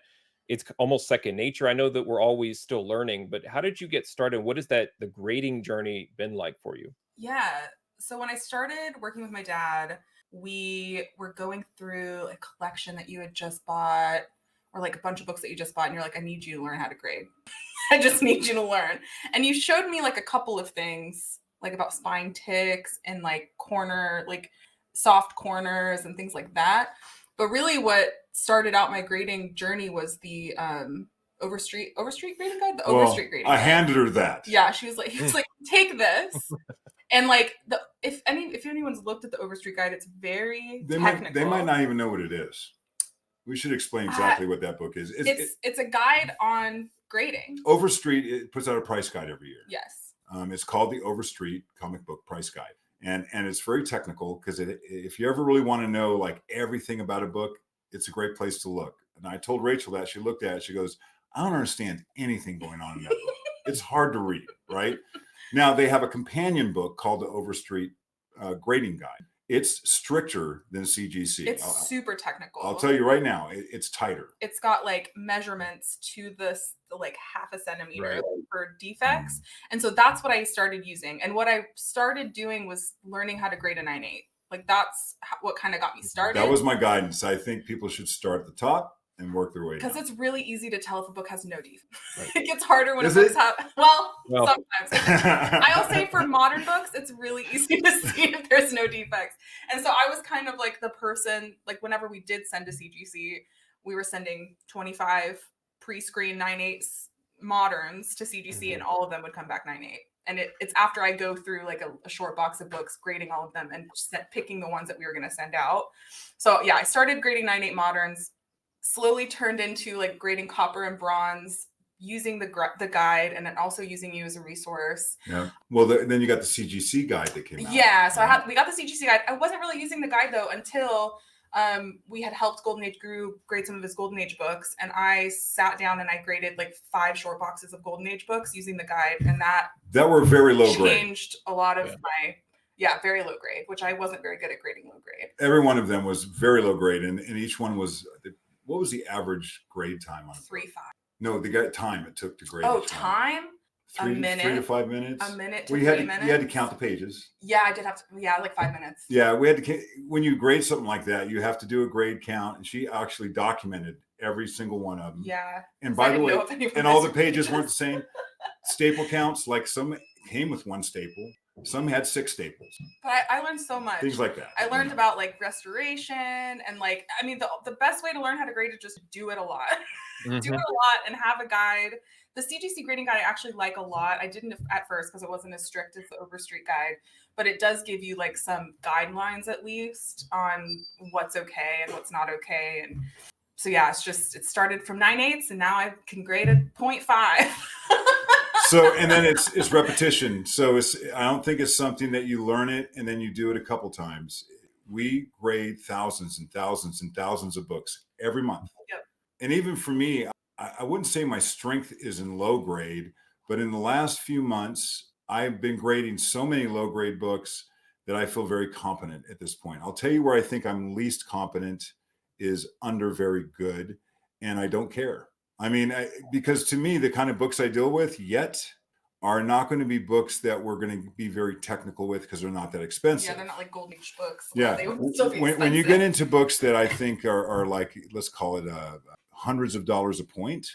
it's almost second nature. I know that we're always still learning, but how did you get started? What has the grading journey been like for you? Yeah. So when I started working with my dad, we were going through a collection that you had just bought, or like a bunch of books that you just bought, and you're like, "I need you to learn how to grade. I just need you to learn." And you showed me like a couple of things, like about spine ticks and like soft corners and things like that. But really what started out my grading journey was the Overstreet grading guide, the Overstreet grading guide. I handed her that. Yeah, he was like, "Take this." And like if anyone's looked at the Overstreet guide, it's very technical. They might not even know what it is. We should explain exactly what that book is. It's a guide on grading. Overstreet, it puts out a price guide every year. Yes. It's called the Overstreet Comic Book Price Guide. And it's very technical because if you ever really want to know like everything about a book, it's a great place to look. And I told Rachel that. She looked at it. She goes, "I don't understand anything going on in that book. It's hard to read," right? Now, they have a companion book called the Overstreet Grading Guide. It's stricter than CGC. It's super technical. I'll tell you right now, it's tighter. It's got like measurements to the like half a centimeter for defects. And so that's what I started using. And what I started doing was learning how to grade a 9/8. Like that's what kind of got me started. That was my guidance. I think people should start at the top and work their way down. Because it's really easy to tell if a book has no defects. It gets harder when books have, well, sometimes. I'll say for modern books, it's really easy to see if there's no defects. And so I was kind of like the person, like whenever we did send to CGC, we were sending 25 pre-screen 9/8 moderns to CGC, and all of them would come back 9/8. And it's after I go through like a short box of books, grading all of them and picking the ones that we were going to send out. So yeah, I started grading 9/8 moderns, slowly turned into like grading copper and bronze, using the guide and then also using you as a resource. Yeah. Well, then you got the CGC guide that came out. Yeah. So we got the CGC guide. I wasn't really using the guide though until we had helped Golden Age Guru grade some of his Golden Age books, and I sat down and I graded like 5 short boxes of Golden Age books using the guide, and that were very low grade. Changed a lot of my very low grade, which I wasn't very good at grading low grade. Every one of them was very low grade, and each one was, what was the average grade time on it? 3.5. No, the time it took to grade. Oh, time? 3 to 5 minutes. A minute to 3 minutes. You had to count the pages. Yeah, I did have to. Yeah, like 5 minutes. Yeah, we had to. When you grade something like that, you have to do a grade count, and she actually documented every single one of them. Yeah. And by the way, and all the pages weren't the same. Staple counts, like some came with 1 staple, some had 6 staples. But I learned so much. Things like that. I learned about like restoration and like, I mean, the best way to learn how to grade is just do it a lot. Do it a lot and have a guide. The CGC grading guide I actually like a lot. I didn't at first because it wasn't as strict as the Overstreet guide, but it does give you like some guidelines at least on what's okay and what's not okay. And so yeah, it started from 9/8 and now I can grade at 0.5. So, and then it's repetition. So I don't think it's something that you learn it and then you do it a couple times. We grade thousands and thousands and thousands of books every month. Yep. And even for me, I wouldn't say my strength is in low grade, but in the last few months, I've been grading so many low grade books that I feel very competent at this point. I'll tell you where I think I'm least competent is under very good, and I don't care. I mean, because to me, the kind of books I deal with yet are not going to be books that we're going to be very technical with because they're not that expensive. Yeah, they're not like Golden Age books. Yeah, they would still be when you get into books that I think are like, let's call it hundreds of dollars a point,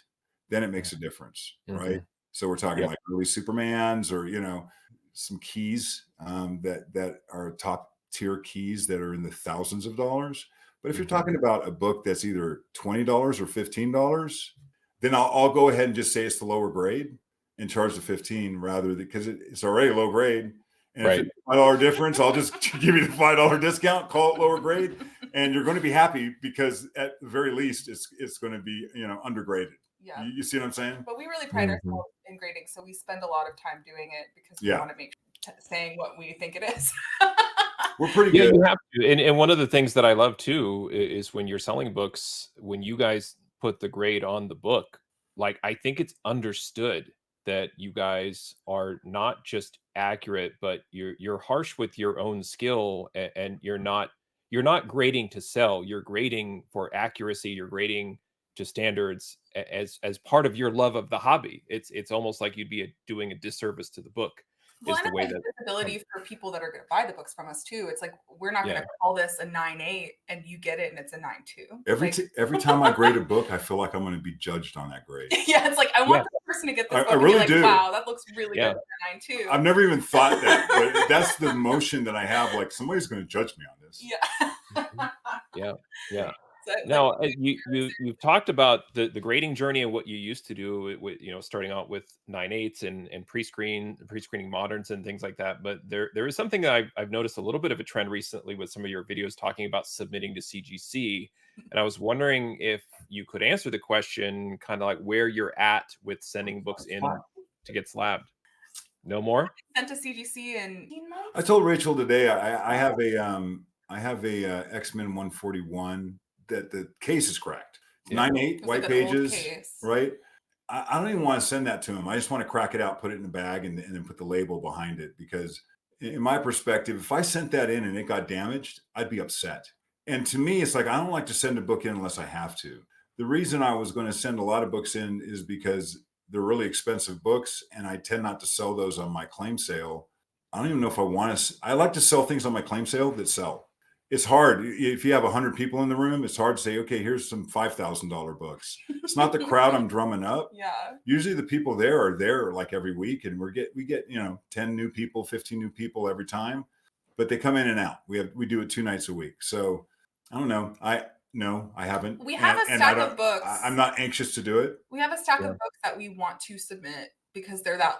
then it makes a difference, right? So we're talking like early Supermans or, some keys that are top tier keys that are in the thousands of dollars. But if you're talking about a book that's either $20 or $15, then I'll go ahead and just say it's the lower grade and charge the 15 rather than because it's already low grade. And if it's $5 difference, I'll just give you the $5 discount, call it lower grade, and you're going to be happy because at the very least, it's going to be undergraded. Yeah, you see what I'm saying? But we really pride ourselves in grading, so we spend a lot of time doing it because we want to make saying what we think it is. We're pretty good. You have to. And one of the things that I love too is when you're selling books, when you guys put the grade on the book, like I think it's understood that you guys are not just accurate, but you're harsh with your own skill, and you're not grading to sell. You're grading for accuracy. You're grading to standards as part of your love of the hobby. It's almost like you'd be doing a disservice to the book. Well, and the way that visibility for people that are going to buy the books from us too. It's like we're not going to call this a 9.8 and you get it and it's a 9.2. Every time I grade a book, I feel like I'm going to be judged on that grade. Yeah, it's like I want this person to get this book. I really do. Wow, that looks really good for 9.2. I've never even thought that, but that's the emotion that I have. Like somebody's going to judge me on this. Yeah. Now you've talked about the grading journey and what you used to do with starting out with 9/8 and pre-screening moderns and things like that. But there is something that I've noticed a little bit of a trend recently with some of your videos talking about submitting to CGC, and I was wondering if you could answer the question, kind of like where you're at with sending books in to get slabbed. No more? Sent to CGC in 18 months? I told Rachel today I have a X-Men 141. That the case is cracked. 9/8 white pages, right? I don't even want to send that to him. I just want to crack it out, put it in a bag, and then put the label behind it. Because in my perspective, if I sent that in and it got damaged, I'd be upset. And to me, it's like I don't like to send a book in unless I have to. The reason I was going to send a lot of books in is because they're really expensive books, and I tend not to sell those on my claim sale. I don't even know if I want to. I like to sell things on my claim sale that sell. It's hard. If you have 100 people in the room, it's hard to say, okay, here's some $5,000 books. It's not the crowd I'm drumming up. Yeah. Usually the people there are there like every week, and we get 10 new people, 15 new people every time, but they come in and out. We do it 2 nights a week. So I don't know. I haven't. We have a stack of books. I'm not anxious to do it. We have a stack of books that we want to submit because they're that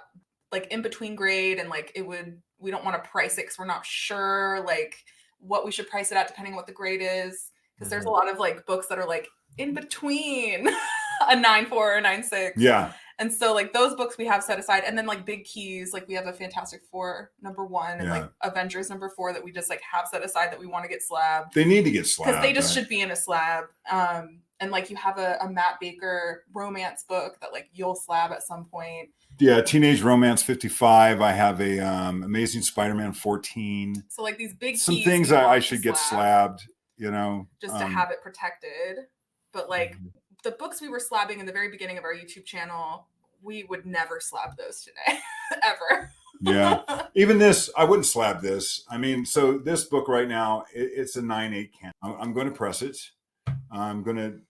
like in between grade, and like we don't want to price it because we're not sure like what we should price it at depending on what the grade is, because there's a lot of like books that are like in between a 9.4 or 9.6. Yeah. And so like those books we have set aside, and then like big keys, like we have a Fantastic Four #1 and like Avengers #4 that we just like have set aside that we want to get slabbed. They need to get slabbed because they just should be in a slab. And like you have a Matt Baker romance book that like you'll slab at some point. Yeah, Teenage Romance 55. I have a Amazing Spider-Man 14. So like these big some keys things I should get slabbed, you know, just to have it protected. But like the books we were slabbing in the very beginning of our YouTube channel, we would never slab those today, ever. Yeah, even this, I wouldn't slab this. I mean, so this book right now, it's a 9/8 can. I'm going to press it. I'm going to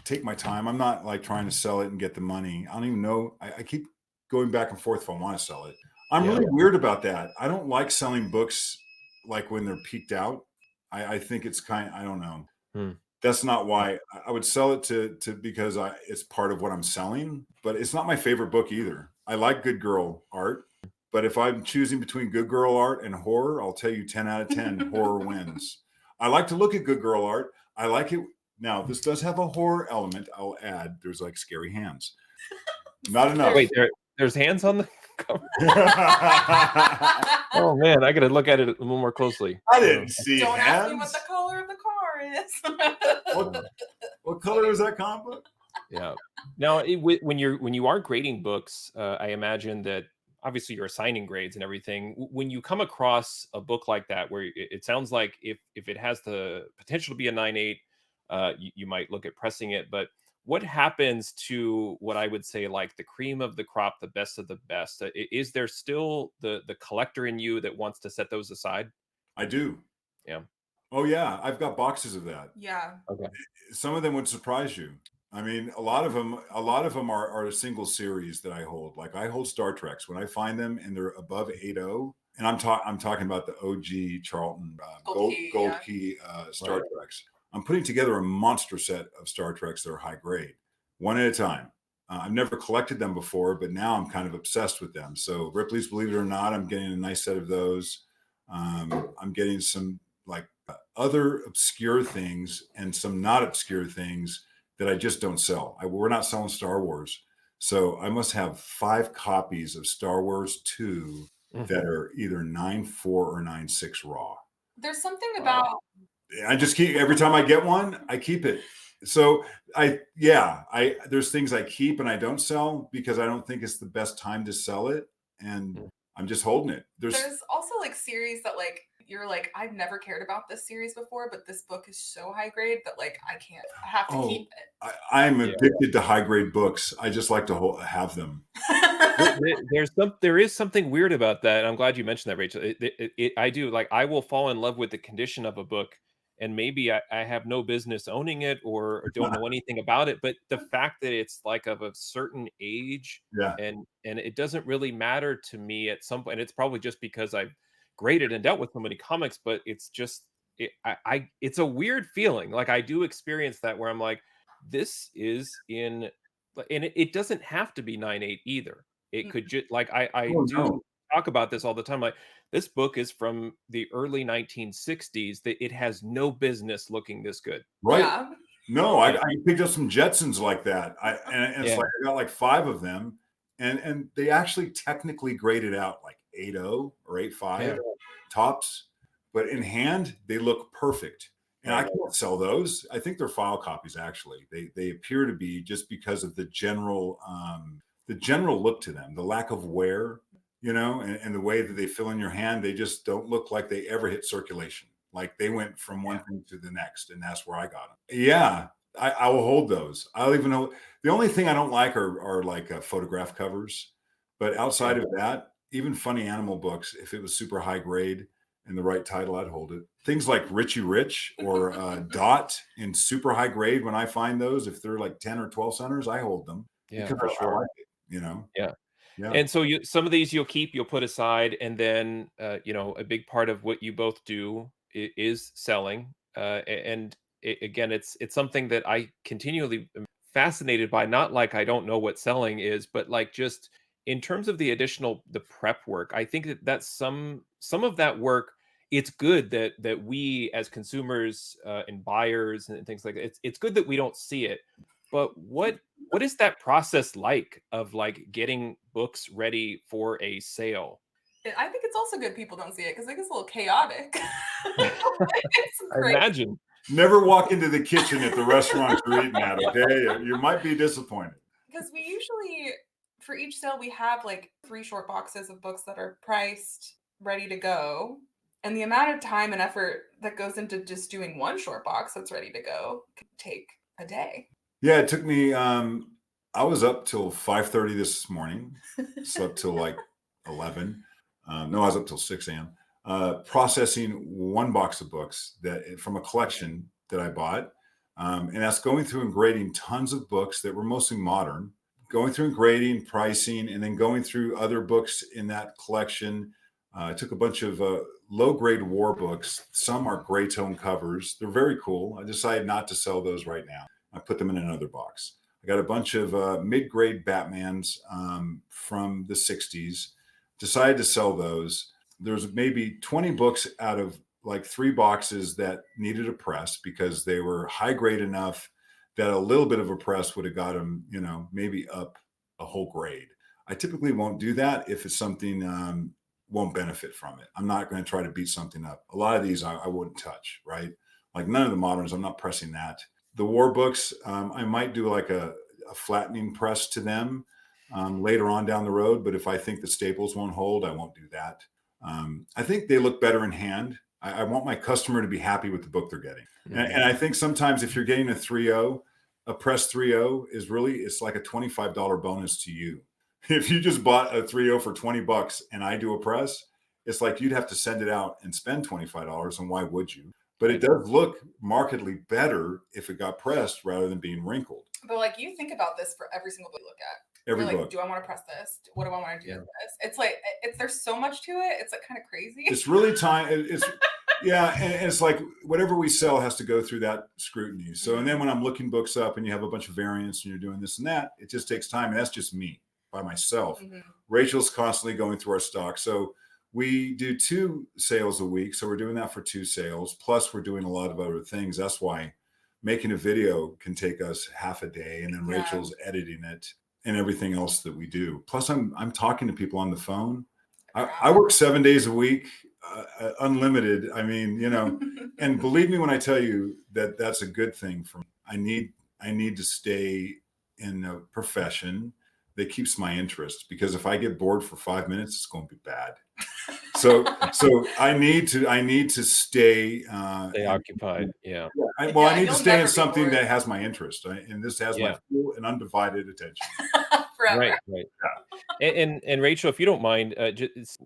take my time. I'm not like trying to sell it and get the money. I don't even know. I keep going back and forth if I want to sell it. I'm really weird about that. I don't like selling books like when they're peaked out. I think it's I don't know. That's not why I would sell it to because it's part of what I'm selling, but it's not my favorite book either. I like good girl art, but if I'm choosing between good girl art and horror, I'll tell you 10 out of 10 horror wins. I like to look at good girl art. I like it. Now, this does have a horror element. I'll add, there's like scary hands. Not enough. Wait, there's hands on the cover? Oh man, I gotta look at it a little more closely. I didn't see Don't hands. ask me what the color of the car is. What color is that comic book? Yeah. Now, when you are grading books, I imagine that obviously you're assigning grades and everything. When you come across a book like that, where it sounds like if it has the potential to be a 9/8, you might look at pressing it. But what happens to what I would say like the cream of the crop, the best of the best? Is there still the collector in you that wants to set those aside? I do. Yeah. Oh yeah, I've got boxes of that. Yeah. Okay. Some of them would surprise you. I mean, a lot of them are a single series that I hold. Like I hold Star Treks when I find them and they're above 8.0. And I'm talking about the OG Charlton Gold Key Star Treks. I'm putting together a monster set of Star Treks that are high grade, one at a time. I've never collected them before, but now I'm kind of obsessed with them. So Ripley's Believe It or Not, I'm getting a nice set of those. I'm getting some like other obscure things and some not obscure things that I just don't sell. We're not selling Star Wars. So I must have 5 copies of Star Wars 2 that are either 9.4 or 9.6 raw. There's something about... I just keep, every time I get one, I keep it. So there's things I keep and I don't sell because I don't think it's the best time to sell it. And I'm just holding it. There's also like series that like, you're like, I've never cared about this series before, but this book is so high grade that like, I have to keep it. I'm addicted to high grade books. I just like to have them. There is something weird about that. I'm glad you mentioned that, Rachel. I do, like, I will fall in love with the condition of a book. And maybe I have no business owning it or don't know anything about it. But the fact that it's like of a certain age and it doesn't really matter to me at some point. And it's probably just because I've graded and dealt with so many comics, but it's just, it's a weird feeling. Like I do experience that where I'm like, this is in, and it doesn't have to be 9.8 either. It could just like, I do talk about this all the time. Like this book is from the early 1960s. That it has no business looking this good. Right. Yeah. No, I picked up some Jetsons like that. And it's like I got like 5 of them, and they actually technically graded out like 8.0 or 8.5 tops, but in hand they look perfect. And I can't sell those. I think they're file copies. Actually, they appear to be just because of the general look to them, the lack of wear. You know, and the way that they fill in your hand, they just don't look like they ever hit circulation. Like they went from one thing to the next, and that's where I got them. Yeah, I will hold those. I'll even know. The only thing I don't like are like photograph covers. But outside of that, even funny animal books, if it was super high grade and the right title, I'd hold it. Things like Richie Rich or Dot in super high grade, when I find those, if they're like 10 or 12 centers, I hold them. Yeah, because for sure. I like it, you know? Yeah. Yeah. And so some of these you'll keep, you'll put aside, and then a big part of what you both do is selling. Again, it's something that I continually am fascinated by. Not like I don't know what selling is, but like just in terms of the prep work. I think that's some of that work. It's good that we as consumers and buyers and things like that. It's good that we don't see it. But what is that process like of like getting books ready for a sale? I think it's also good people don't see it because it gets a little chaotic. It's I great imagine. Never walk into the kitchen at the restaurant you're eating at, okay? You might be disappointed. because we usually, for each sale, we have like 3 short boxes of books that are priced, ready to go. And the amount of time and effort that goes into just doing one short box that's ready to go could take a day. Yeah, it took me I was up till 5:30 this morning, slept till like 11. No, I was up till 6 a.m. Processing one box of books that from a collection that I bought. And that's going through and grading tons of books that were mostly modern, going through and grading, pricing, and then going through other books in that collection. I took a bunch of low-grade war books. Some are gray tone covers. They're very cool. I decided not to sell those right now. I put them in another box. I got a bunch of mid-grade Batmans from the 60s. Decided to sell those. There's maybe 20 books out of like 3 boxes that needed a press because they were high grade enough that a little bit of a press would have got them, maybe up a whole grade. I typically won't do that if it's something won't benefit from it. I'm not going to try to beat something up. A lot of these I wouldn't touch, right? Like none of the moderns, I'm not pressing that. The war books, I might do like a flattening press to them later on down the road. But if I think the staples won't hold, I won't do that. I think they look better in hand. I want my customer to be happy with the book they're getting. And I think sometimes if you're getting a 3.0, a press 3.0 is really, it's like a $25 bonus to you. If you just bought a 3.0 for 20 bucks and I do a press, it's like you'd have to send it out and spend $25. And why would you? But it does look markedly better if it got pressed rather than being wrinkled. But like you think about this for every single book you look at. Every You're like, book. do I want to press this? What do I want to do with this? It's like there's so much to it. It's like kind of crazy. It's really time. It's yeah, and it's like whatever we sell has to go through that scrutiny. So, and then when I'm looking books up and you have a bunch of variants and you're doing this and that, it just takes time, and that's just me by myself. Rachel's constantly going through our stock. So we do 2 sales a week. So we're doing that for 2 sales. Plus we're doing a lot of other things. That's why making a video can take us half a day, and then Rachel's editing it and everything else that we do. Plus I'm talking to people on the phone. I work 7 days a week, unlimited. I mean, and believe me when I tell you that that's a good thing for me. I need to stay in a profession that keeps my interest, because if I get bored for 5 minutes, it's going to be bad. So I need to stay occupied. Yeah. I need to stay in something that has my interest, and this has my full and undivided attention. Forever. Right. And Rachel, if you don't mind,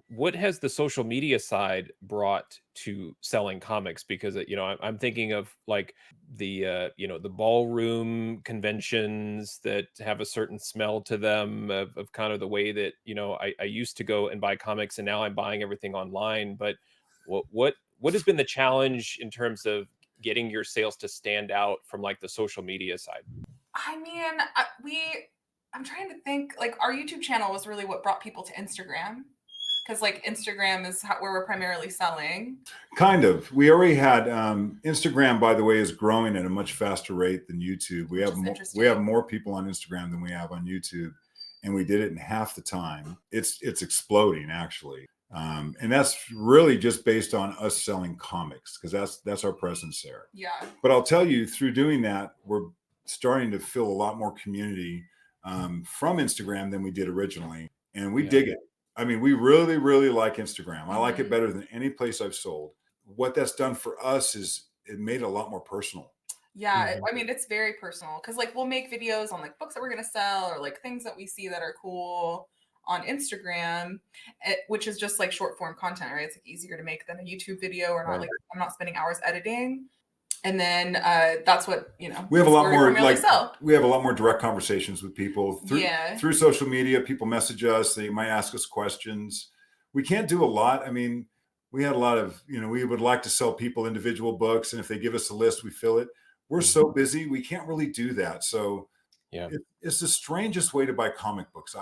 what has the social media side brought to selling comics? Because I'm thinking of like the the ballroom conventions that have a certain smell to them of kind of the way that I used to go and buy comics, and now I'm buying everything online. But what has been the challenge in terms of getting your sales to stand out from like the social media side? I mean, I'm trying to think, like our YouTube channel was really what brought people to Instagram, because like Instagram is where we're primarily selling. Kind of. We already had Instagram, by the way, is growing at a much faster rate than YouTube. We have more people on Instagram than we have on YouTube, and we did it in half the time. It's exploding actually. And that's really just based on us selling comics, because that's our presence there. Yeah. But I'll tell you, through doing that, we're starting to feel a lot more community from Instagram than we did originally. And we dig it. I mean, we really, really like Instagram. I like it better than any place I've sold. What that's done for us is it made it a lot more personal. Yeah. I mean, it's very personal, because like we'll make videos on like books that we're going to sell, or like things that we see that are cool on Instagram, which is just like short form content, right? It's like easier to make than a YouTube video, or not like I'm not spending hours editing. And then that's what we have a lot more we have a lot more direct conversations with people through social media. People message us, they might ask us questions. We can't do a lot. I mean, we had a lot of we would like to sell people individual books, and if they give us a list, we fill it. We're so busy, we can't really do that. So it's the strangest way to buy comic books.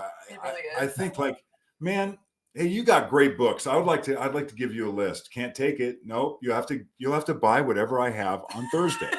I think like, man, hey, you got great books. I'd like to give you a list. Can't take it. Nope. You'll have to buy whatever I have on Thursday.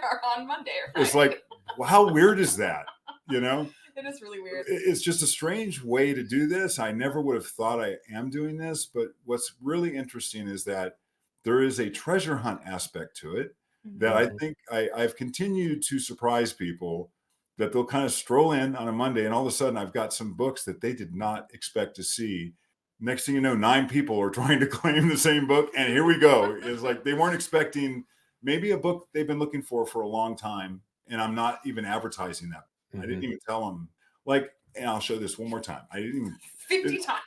or on Monday or Friday. It's like, Well, how weird is that? You know, It is really weird. it's just a strange way to do this. I never would have thought I am doing this, but what's really interesting is that there is a treasure hunt aspect to it that I Mhm. think I've continued to surprise people, that they'll kind of stroll in on a Monday and all of a sudden I've got some books that they did not expect to see. Next thing you know, 9 people are trying to claim the same book. And here we go. It's like they weren't expecting maybe a book they've been looking for a long time. And I'm not even advertising that. I didn't Mhm. even tell them, like, and I'll show this one more time. I didn't even, 50 times.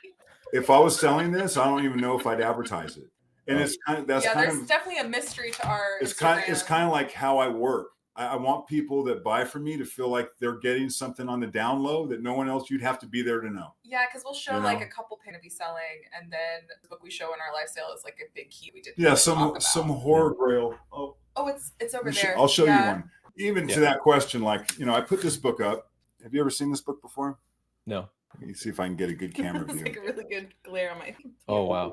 if I was selling this, I don't even know if I'd advertise it. And Oh. it's kind of, that's Yeah, kind there's of, definitely a mystery to our it's Instagram. kind of like how I work. I want people that buy from me to feel like they're getting something on the down low that no one else, you'd have to be there to know. Yeah, because we'll show You like know? a couple pin to be selling, and then the book we show in our live sale is like a big key we didn't Yeah, even talk about. some horror grail. Oh, Oh, it's over there. I'll show you Yeah. one. Even Yeah. to that question, like, you know, I put this book up. Have you ever seen this book before? No. Let me see if I can get a good camera It's view. like a really good glare on my. Oh wow.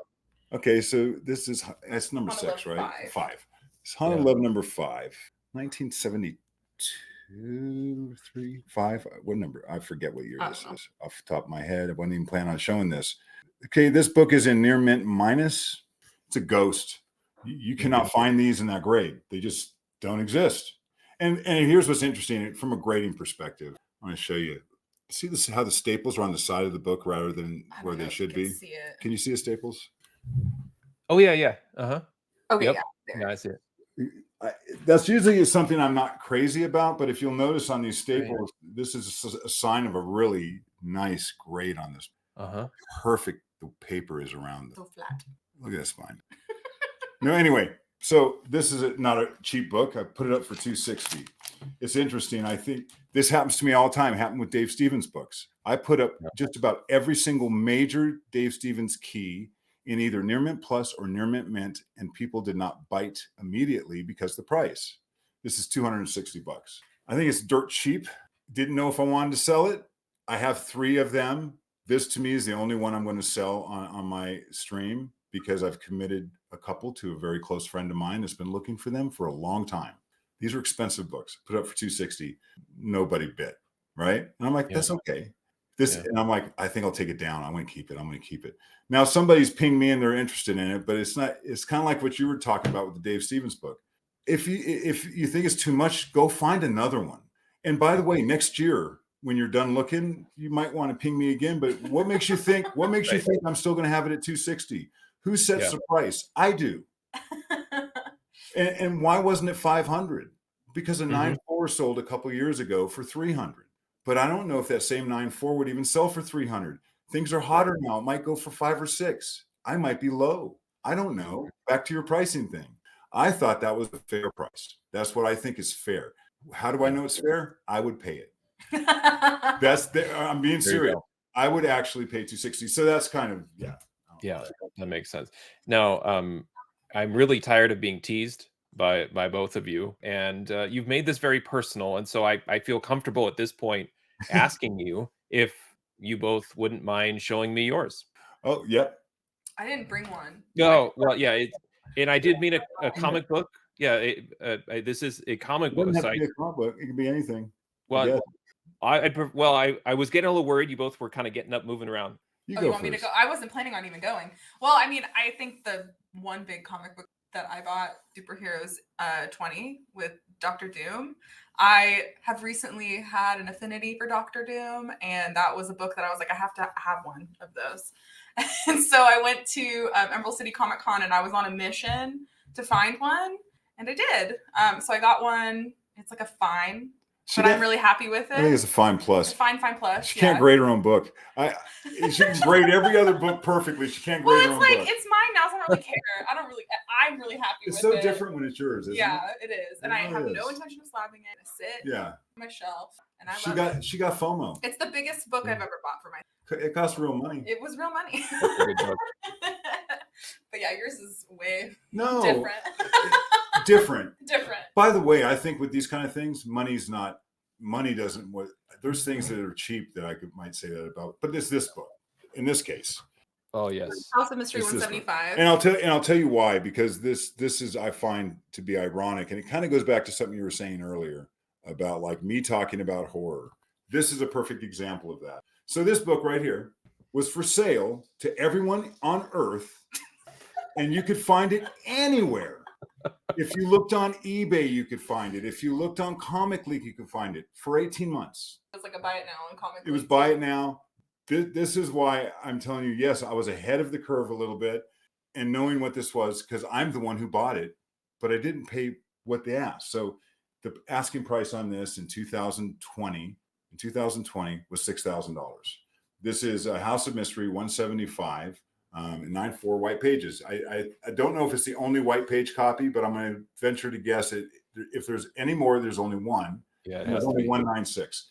Okay, so that's number Haunted 6, Love right? 5. 5. It's Haunted Yeah. Love number 5. 1972, 3, 5. What number? I forget what year I this don't know. is off the top of my head. I wasn't even planning on showing this. Okay, this book is in near mint minus. It's a ghost. You cannot find these in that grade. They just don't exist. And here's what's interesting from a grading perspective. I'm going to show you. See this, how the staples are on the side of the book rather than I don't where know they if should you can be. see it. Can you see the staples? Oh yeah, yeah. Uh-huh. Okay, Yep. yeah. There. Yeah, I see it. That's usually something I'm not crazy about, but if you'll notice on these staples, this is a sign of a really nice grade on this. Uh-huh. Perfect. The paper is around them. So flat. Look at that spine. No, anyway, so this is not a cheap book. I put it up for $260. It's interesting. I think this happens to me all the time. It happened with Dave Stevens books. I put up just about every single major Dave Stevens key in either near mint plus or near mint mint, and people did not bite immediately because of the price. This is $260. I think it's dirt cheap. Didn't know if I wanted to sell it. I have 3 of them. This to me is the only one I'm going to sell on my stream because I've committed a couple to a very close friend of mine that's been looking for them for a long time. These are expensive books. Put up for $260. Nobody bit, right? And I'm like, that's okay. And I'm like, I think I'll take it down. I'm going to keep it. I'm going to keep it. Now somebody's pinged me and they're interested in it, but it's not. It's kind of like what you were talking about with the Dave Stevens book. If you think it's too much, go find another one. And by the way, next year when you're done looking, you might want to ping me again. But what makes you think? What makes you think I'm still going to have it at $260? Who sets the price? I do. And why wasn't it $500? Because a 9.4 sold a couple years ago for $300. But I don't know if that same 9.4 would even sell for $300. Things are hotter now. It might go for $5 or $6. I might be low. I don't know. Back to your pricing thing. I thought that was a fair price. That's what I think is fair. How do I know it's fair? I would pay it. I'm being serious. I would actually pay $260. So that's kind of, yeah, that makes sense. Now, I'm really tired of being teased by both of you, and you've made this very personal, and so I feel comfortable at this point asking you if you both wouldn't mind showing me yours. Oh, yep. I didn't bring one. No, well, yeah, and I did mean a comic book. Yeah, this is a comic book. It doesn't have to be a comic book. It can be anything. Well, I was getting a little worried. You both were kind of getting up, moving around. You want me to go? I wasn't planning on even going. Well, I mean, I think the one big comic book that I bought, Superheroes 20 with Doctor Doom. I have recently had an affinity for Doctor Doom, and that was a book that I was like, I have to have one of those. And so I went to Emerald City Comic Con, and I was on a mission to find one, and I did. So I got one. It's like a fine. But I'm really happy with it. I think it's a fine plus. A fine plus. She can't grade her own book. She can grade every other book perfectly. She can't grade her own book. Well, it's like, it's mine now, so I don't really care. I'm really happy with it. It's so different when it's yours, isn't it? Yeah, it is. And I have no intention of slabbing it. I sit on my shelf, and I love it. She got FOMO. It's the biggest book I've ever bought for my. It costs real money. It was real money. But yeah, yours is way different. Different. By the way, I think with these kind of things, money doesn't. There's things that are cheap that might say that about, but it's this book in this case. Oh yes, House of Mystery 175. And I'll tell you why, because this is, I find to be ironic, and it kind of goes back to something you were saying earlier about like me talking about horror. This is a perfect example of that. So this book right here was for sale to everyone on earth, and you could find it anywhere. If you looked on eBay, you could find it. If you looked on Comic Leak, you could find it for 18 months. It was like a buy it now on Comic It was Leak, buy too. it now. This is why I'm telling you, yes, I was ahead of the curve a little bit, and knowing what this was, because I'm the one who bought it, but I didn't pay what they asked. So the asking price on this in 2020 was $6,000. This is a House of Mystery 175, 9.4 white pages. I don't know if it's the only white page copy, but I'm going to venture to guess it. If there's any more, there's only one. Yeah, it There's has to only be. 196.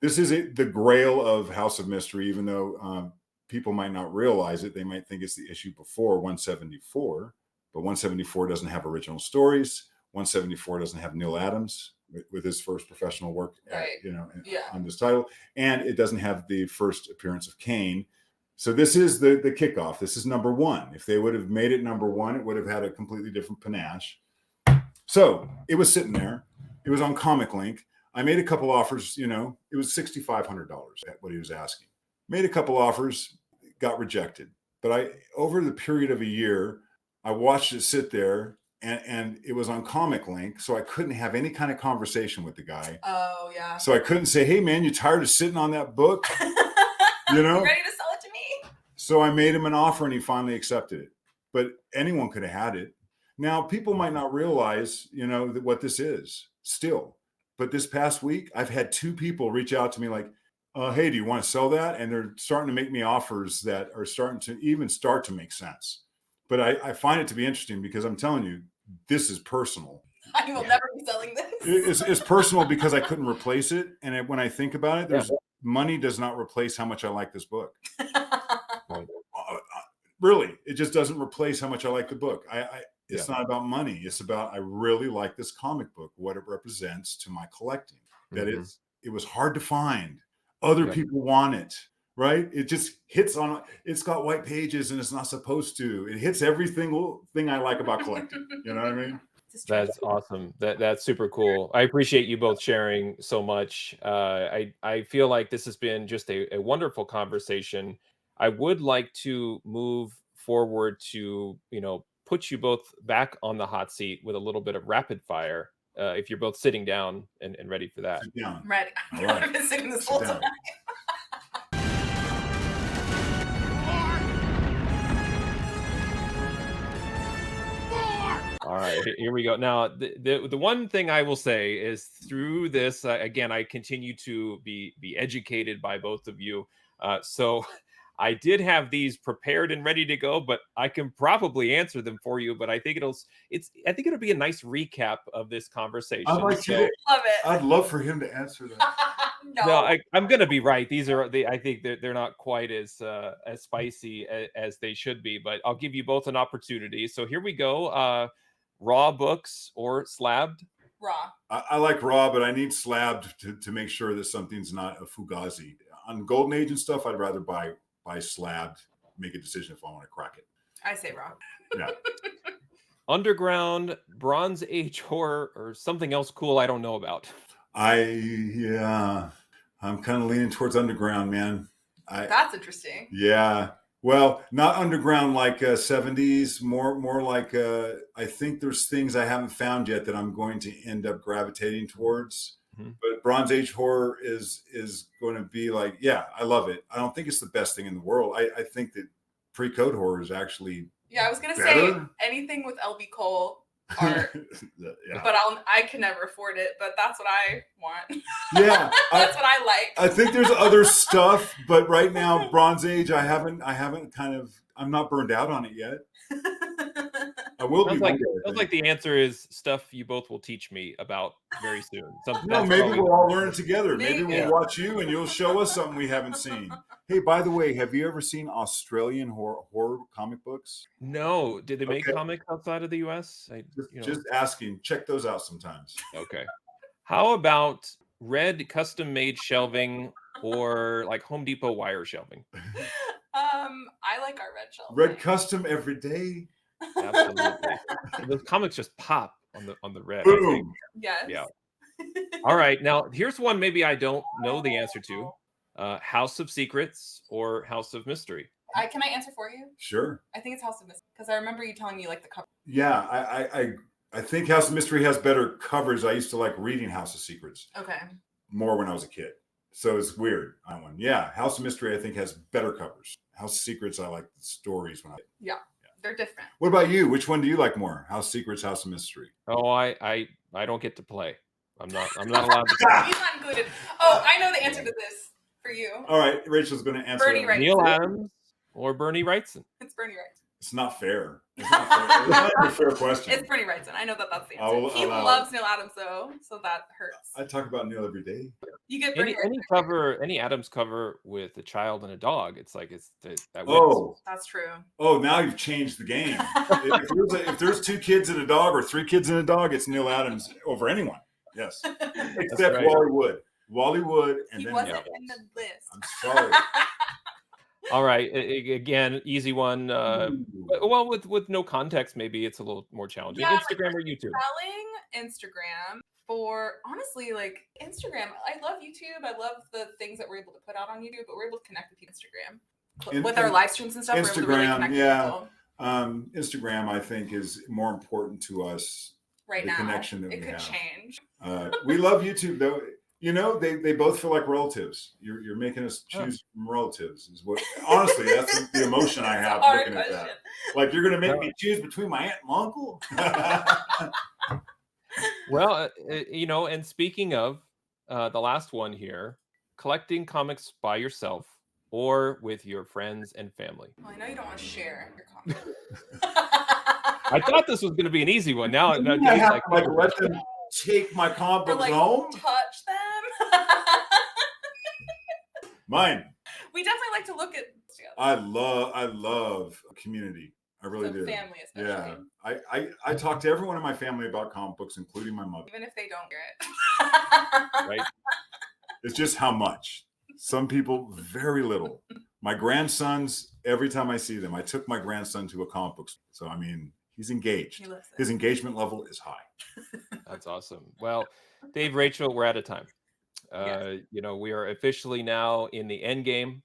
This is the grail of House of Mystery, even though people might not realize it. They might think it's the issue before 174, but 174 doesn't have original stories. 174 doesn't have Neil Adams with his first professional work, Right. on this title, and it doesn't have the first appearance of Kane. So this is the kickoff. This is number one. If they would have made it number one, it would have had a completely different panache. So it was sitting there. It was on Comic Link. I made a couple offers. It was $6,500 what he was asking. Made a couple offers, got rejected. But over the period of a year, I watched it sit there. And it was on Comic Link, so I couldn't have any kind of conversation with the guy. Oh, yeah. So I couldn't say, hey, man, you tired of sitting on that book? You ready to sell it to me? So I made him an offer, and he finally accepted it. But anyone could have had it. Now, people might not realize, what this is still. But this past week, I've had 2 people reach out to me like, hey, do you want to sell that? And they're starting to make me offers that are starting to make sense. But I find it to be interesting because I'm telling you, this is personal. I will never be selling this. It's personal because I couldn't replace it. And when I think about it, money does not replace how much I like this book. Really, it just doesn't replace how much I like the book. It's not about money. It's about, I really like this comic book, what it represents to my collecting. That it was hard to find. Other people want it. Right? It just hits on, it's got white pages and it's not supposed to. It hits every single thing I like about collecting. You know what I mean? That's awesome. That's super cool. I appreciate you both sharing so much. I feel like this has been just a wonderful conversation. I would like to move forward to, put you both back on the hot seat with a little bit of rapid fire. If you're both sitting down and ready for that. Sit down. I'm ready. I've been sitting this whole time. All right, here we go. Now, the one thing I will say is through this, again, I continue to be educated by both of you. So I did have these prepared and ready to go, but I can probably answer them for you. But I think it'll be a nice recap of this conversation. I'd like to love it. I'd love for him to answer that. No, I'm gonna be right. These are I think they're not quite as spicy as they should be, but I'll give you both an opportunity. So here we go. Raw books or slabbed? Raw. I like raw, but I need slabbed to make sure that something's not a fugazi. On Golden Age and stuff, I'd rather buy slabbed, make a decision if I want to crack it. I say raw. Yeah. Underground, Bronze Age horror, or something else cool I don't know about. I'm kind of leaning towards underground, man. That's interesting. Yeah. Well, not underground like 70s, more like I think there's things I haven't found yet that I'm going to end up gravitating towards. Mm-hmm. But Bronze Age horror is going to be like, yeah, I love it. I don't think it's the best thing in the world. I think that pre-code horror is actually I was going to say anything with LB Cole art, but I can never afford it, but that's what I want. Yeah. That's what I like. I think there's other stuff, but right now, Bronze Age, I'm not burned out on it yet. I will be. Sounds like the answer is stuff you both will teach me about very soon. Maybe we'll all learn it together. Maybe we'll watch you and you'll show us something we haven't seen. Hey, by the way, have you ever seen Australian horror comic books? No. Did they make comics outside of the US? Just asking. Check those out sometimes. Okay. How about red custom-made shelving or like Home Depot wire shelving? I like our red shelving. Red custom every day. Absolutely. Those comics just pop on the red. Boom. Yes. Yeah. All right. Now, here's one maybe I don't know the answer to. House of Secrets or House of Mystery? Can I answer for you? Sure. I think it's House of Mystery because I remember you telling me like the cover. Yeah, I think House of Mystery has better covers. I used to like reading House of Secrets Okay. more when I was a kid. So it's weird. Yeah, House of Mystery I think has better covers. House of Secrets I like the stories when I. Yeah, they're different. What about you? Which one do you like more? House of Secrets, House of Mystery? Oh, I don't get to play. I'm not allowed to. He's not included. Oh, I know the answer to this for you. All right, Rachel's going to answer. Bernie Wrightson. Neil Adams or Bernie Wrightson? It's Bernie Wrightson. It's not fair. It's not fair. It's not a fair question. It's Bernie Wrightson. I know that's the answer. He loves Neil Adams though, so that hurts. I talk about Neil every day. You get any Adams cover with a child and a dog. It's like that wins. Oh, that's true. Oh, now you've changed the game. if there's 2 kids and a dog or 3 kids and a dog, it's Neil Adams over anyone. Yes, except right. Wally Wood. Wally Wood, and he then wasn't in the list. I'm sorry. All right, again, easy one. Well, with no context, maybe it's a little more challenging. Yeah, Instagram or YouTube? Selling Instagram for honestly, like Instagram. I love YouTube. I love the things that we're able to put out on YouTube, but we're able to connect with people Instagram with our live streams and stuff. Instagram, we're able to really connect with people. Instagram, I think, is more important to us right now. Connection that it we could have. Change. We love YouTube though. You know, they both feel like relatives. You're making us choose from relatives. Is what honestly that's the emotion I have looking at that. Like you're gonna make me choose between my aunt and my uncle. Well, and speaking of the last one here, collecting comics by yourself or with your friends and family. Well, I know you don't want to share your comics. I thought this was going to be an easy one. Now, I have to let them take my comic books home. Touch them. Mine. We definitely like to look at. I love community. I really do. Family, especially. Yeah, I talk to everyone in my family about comic books, including my mother. Even if they don't hear it. Right. It's just how much. Some people, very little. My grandsons, every time I see them, I took my grandson to a comic book store. So I mean, he's engaged. His engagement level is high. That's awesome. Well, Dave, Rachel, we're out of time. Yes. We are officially now in the end game.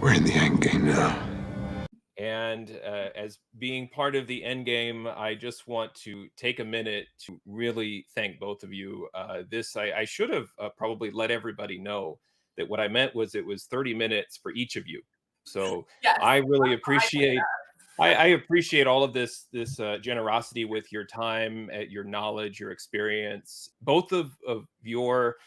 We're in the end game now. And as being part of the end game, I just want to take a minute to really thank both of you. I should have probably let everybody know that what I meant was it was 30 minutes for each of you. So yes, I really appreciate. I appreciate all of this generosity with your time, your knowledge, your experience, both of your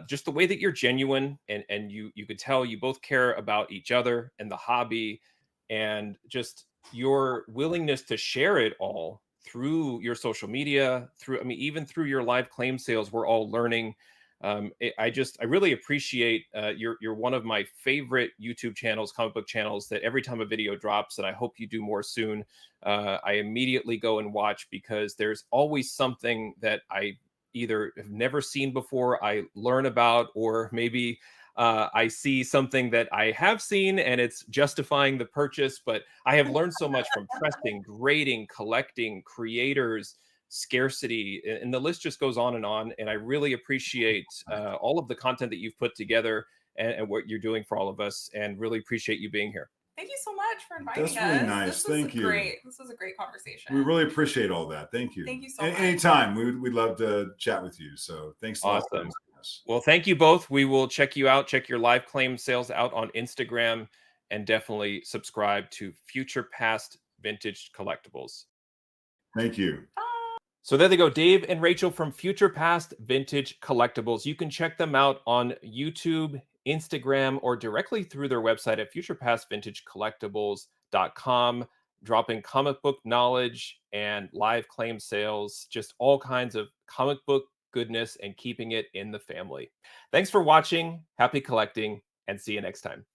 just the way that you're genuine and you could tell you both care about each other and the hobby, and just your willingness to share it all through your social media, even through your live claim sales. We're all learning. I really appreciate you're one of my favorite YouTube channels, comic book channels, that every time a video drops, and I hope you do more soon, I immediately go and watch, because there's always something that I either have never seen before, I learn about, or maybe I see something that I have seen and it's justifying the purchase. But I have learned so much from pressing, grading, collecting, creators, scarcity, and the list just goes on. And I really appreciate all of the content that you've put together and what you're doing for all of us, and really appreciate you being here. Thank you so much for inviting us. That's really nice. Thank you. This was a great conversation. We really appreciate all that. Thank you. Thank you so much. Anytime. We'd love to chat with you. So thanks a lot. Awesome. Well, thank you both. We will check you out. Check your live claim sales out on Instagram, and definitely subscribe to Future Past Vintage Collectables. Thank you. Bye. So there they go, Dave and Rachel from Future Past Vintage Collectables. You can check them out on YouTube, Instagram, or directly through their website at futurepastvintagecollectables.com, dropping comic book knowledge and live claim sales, just all kinds of comic book goodness and keeping it in the family. Thanks for watching. Happy collecting, and see you next time.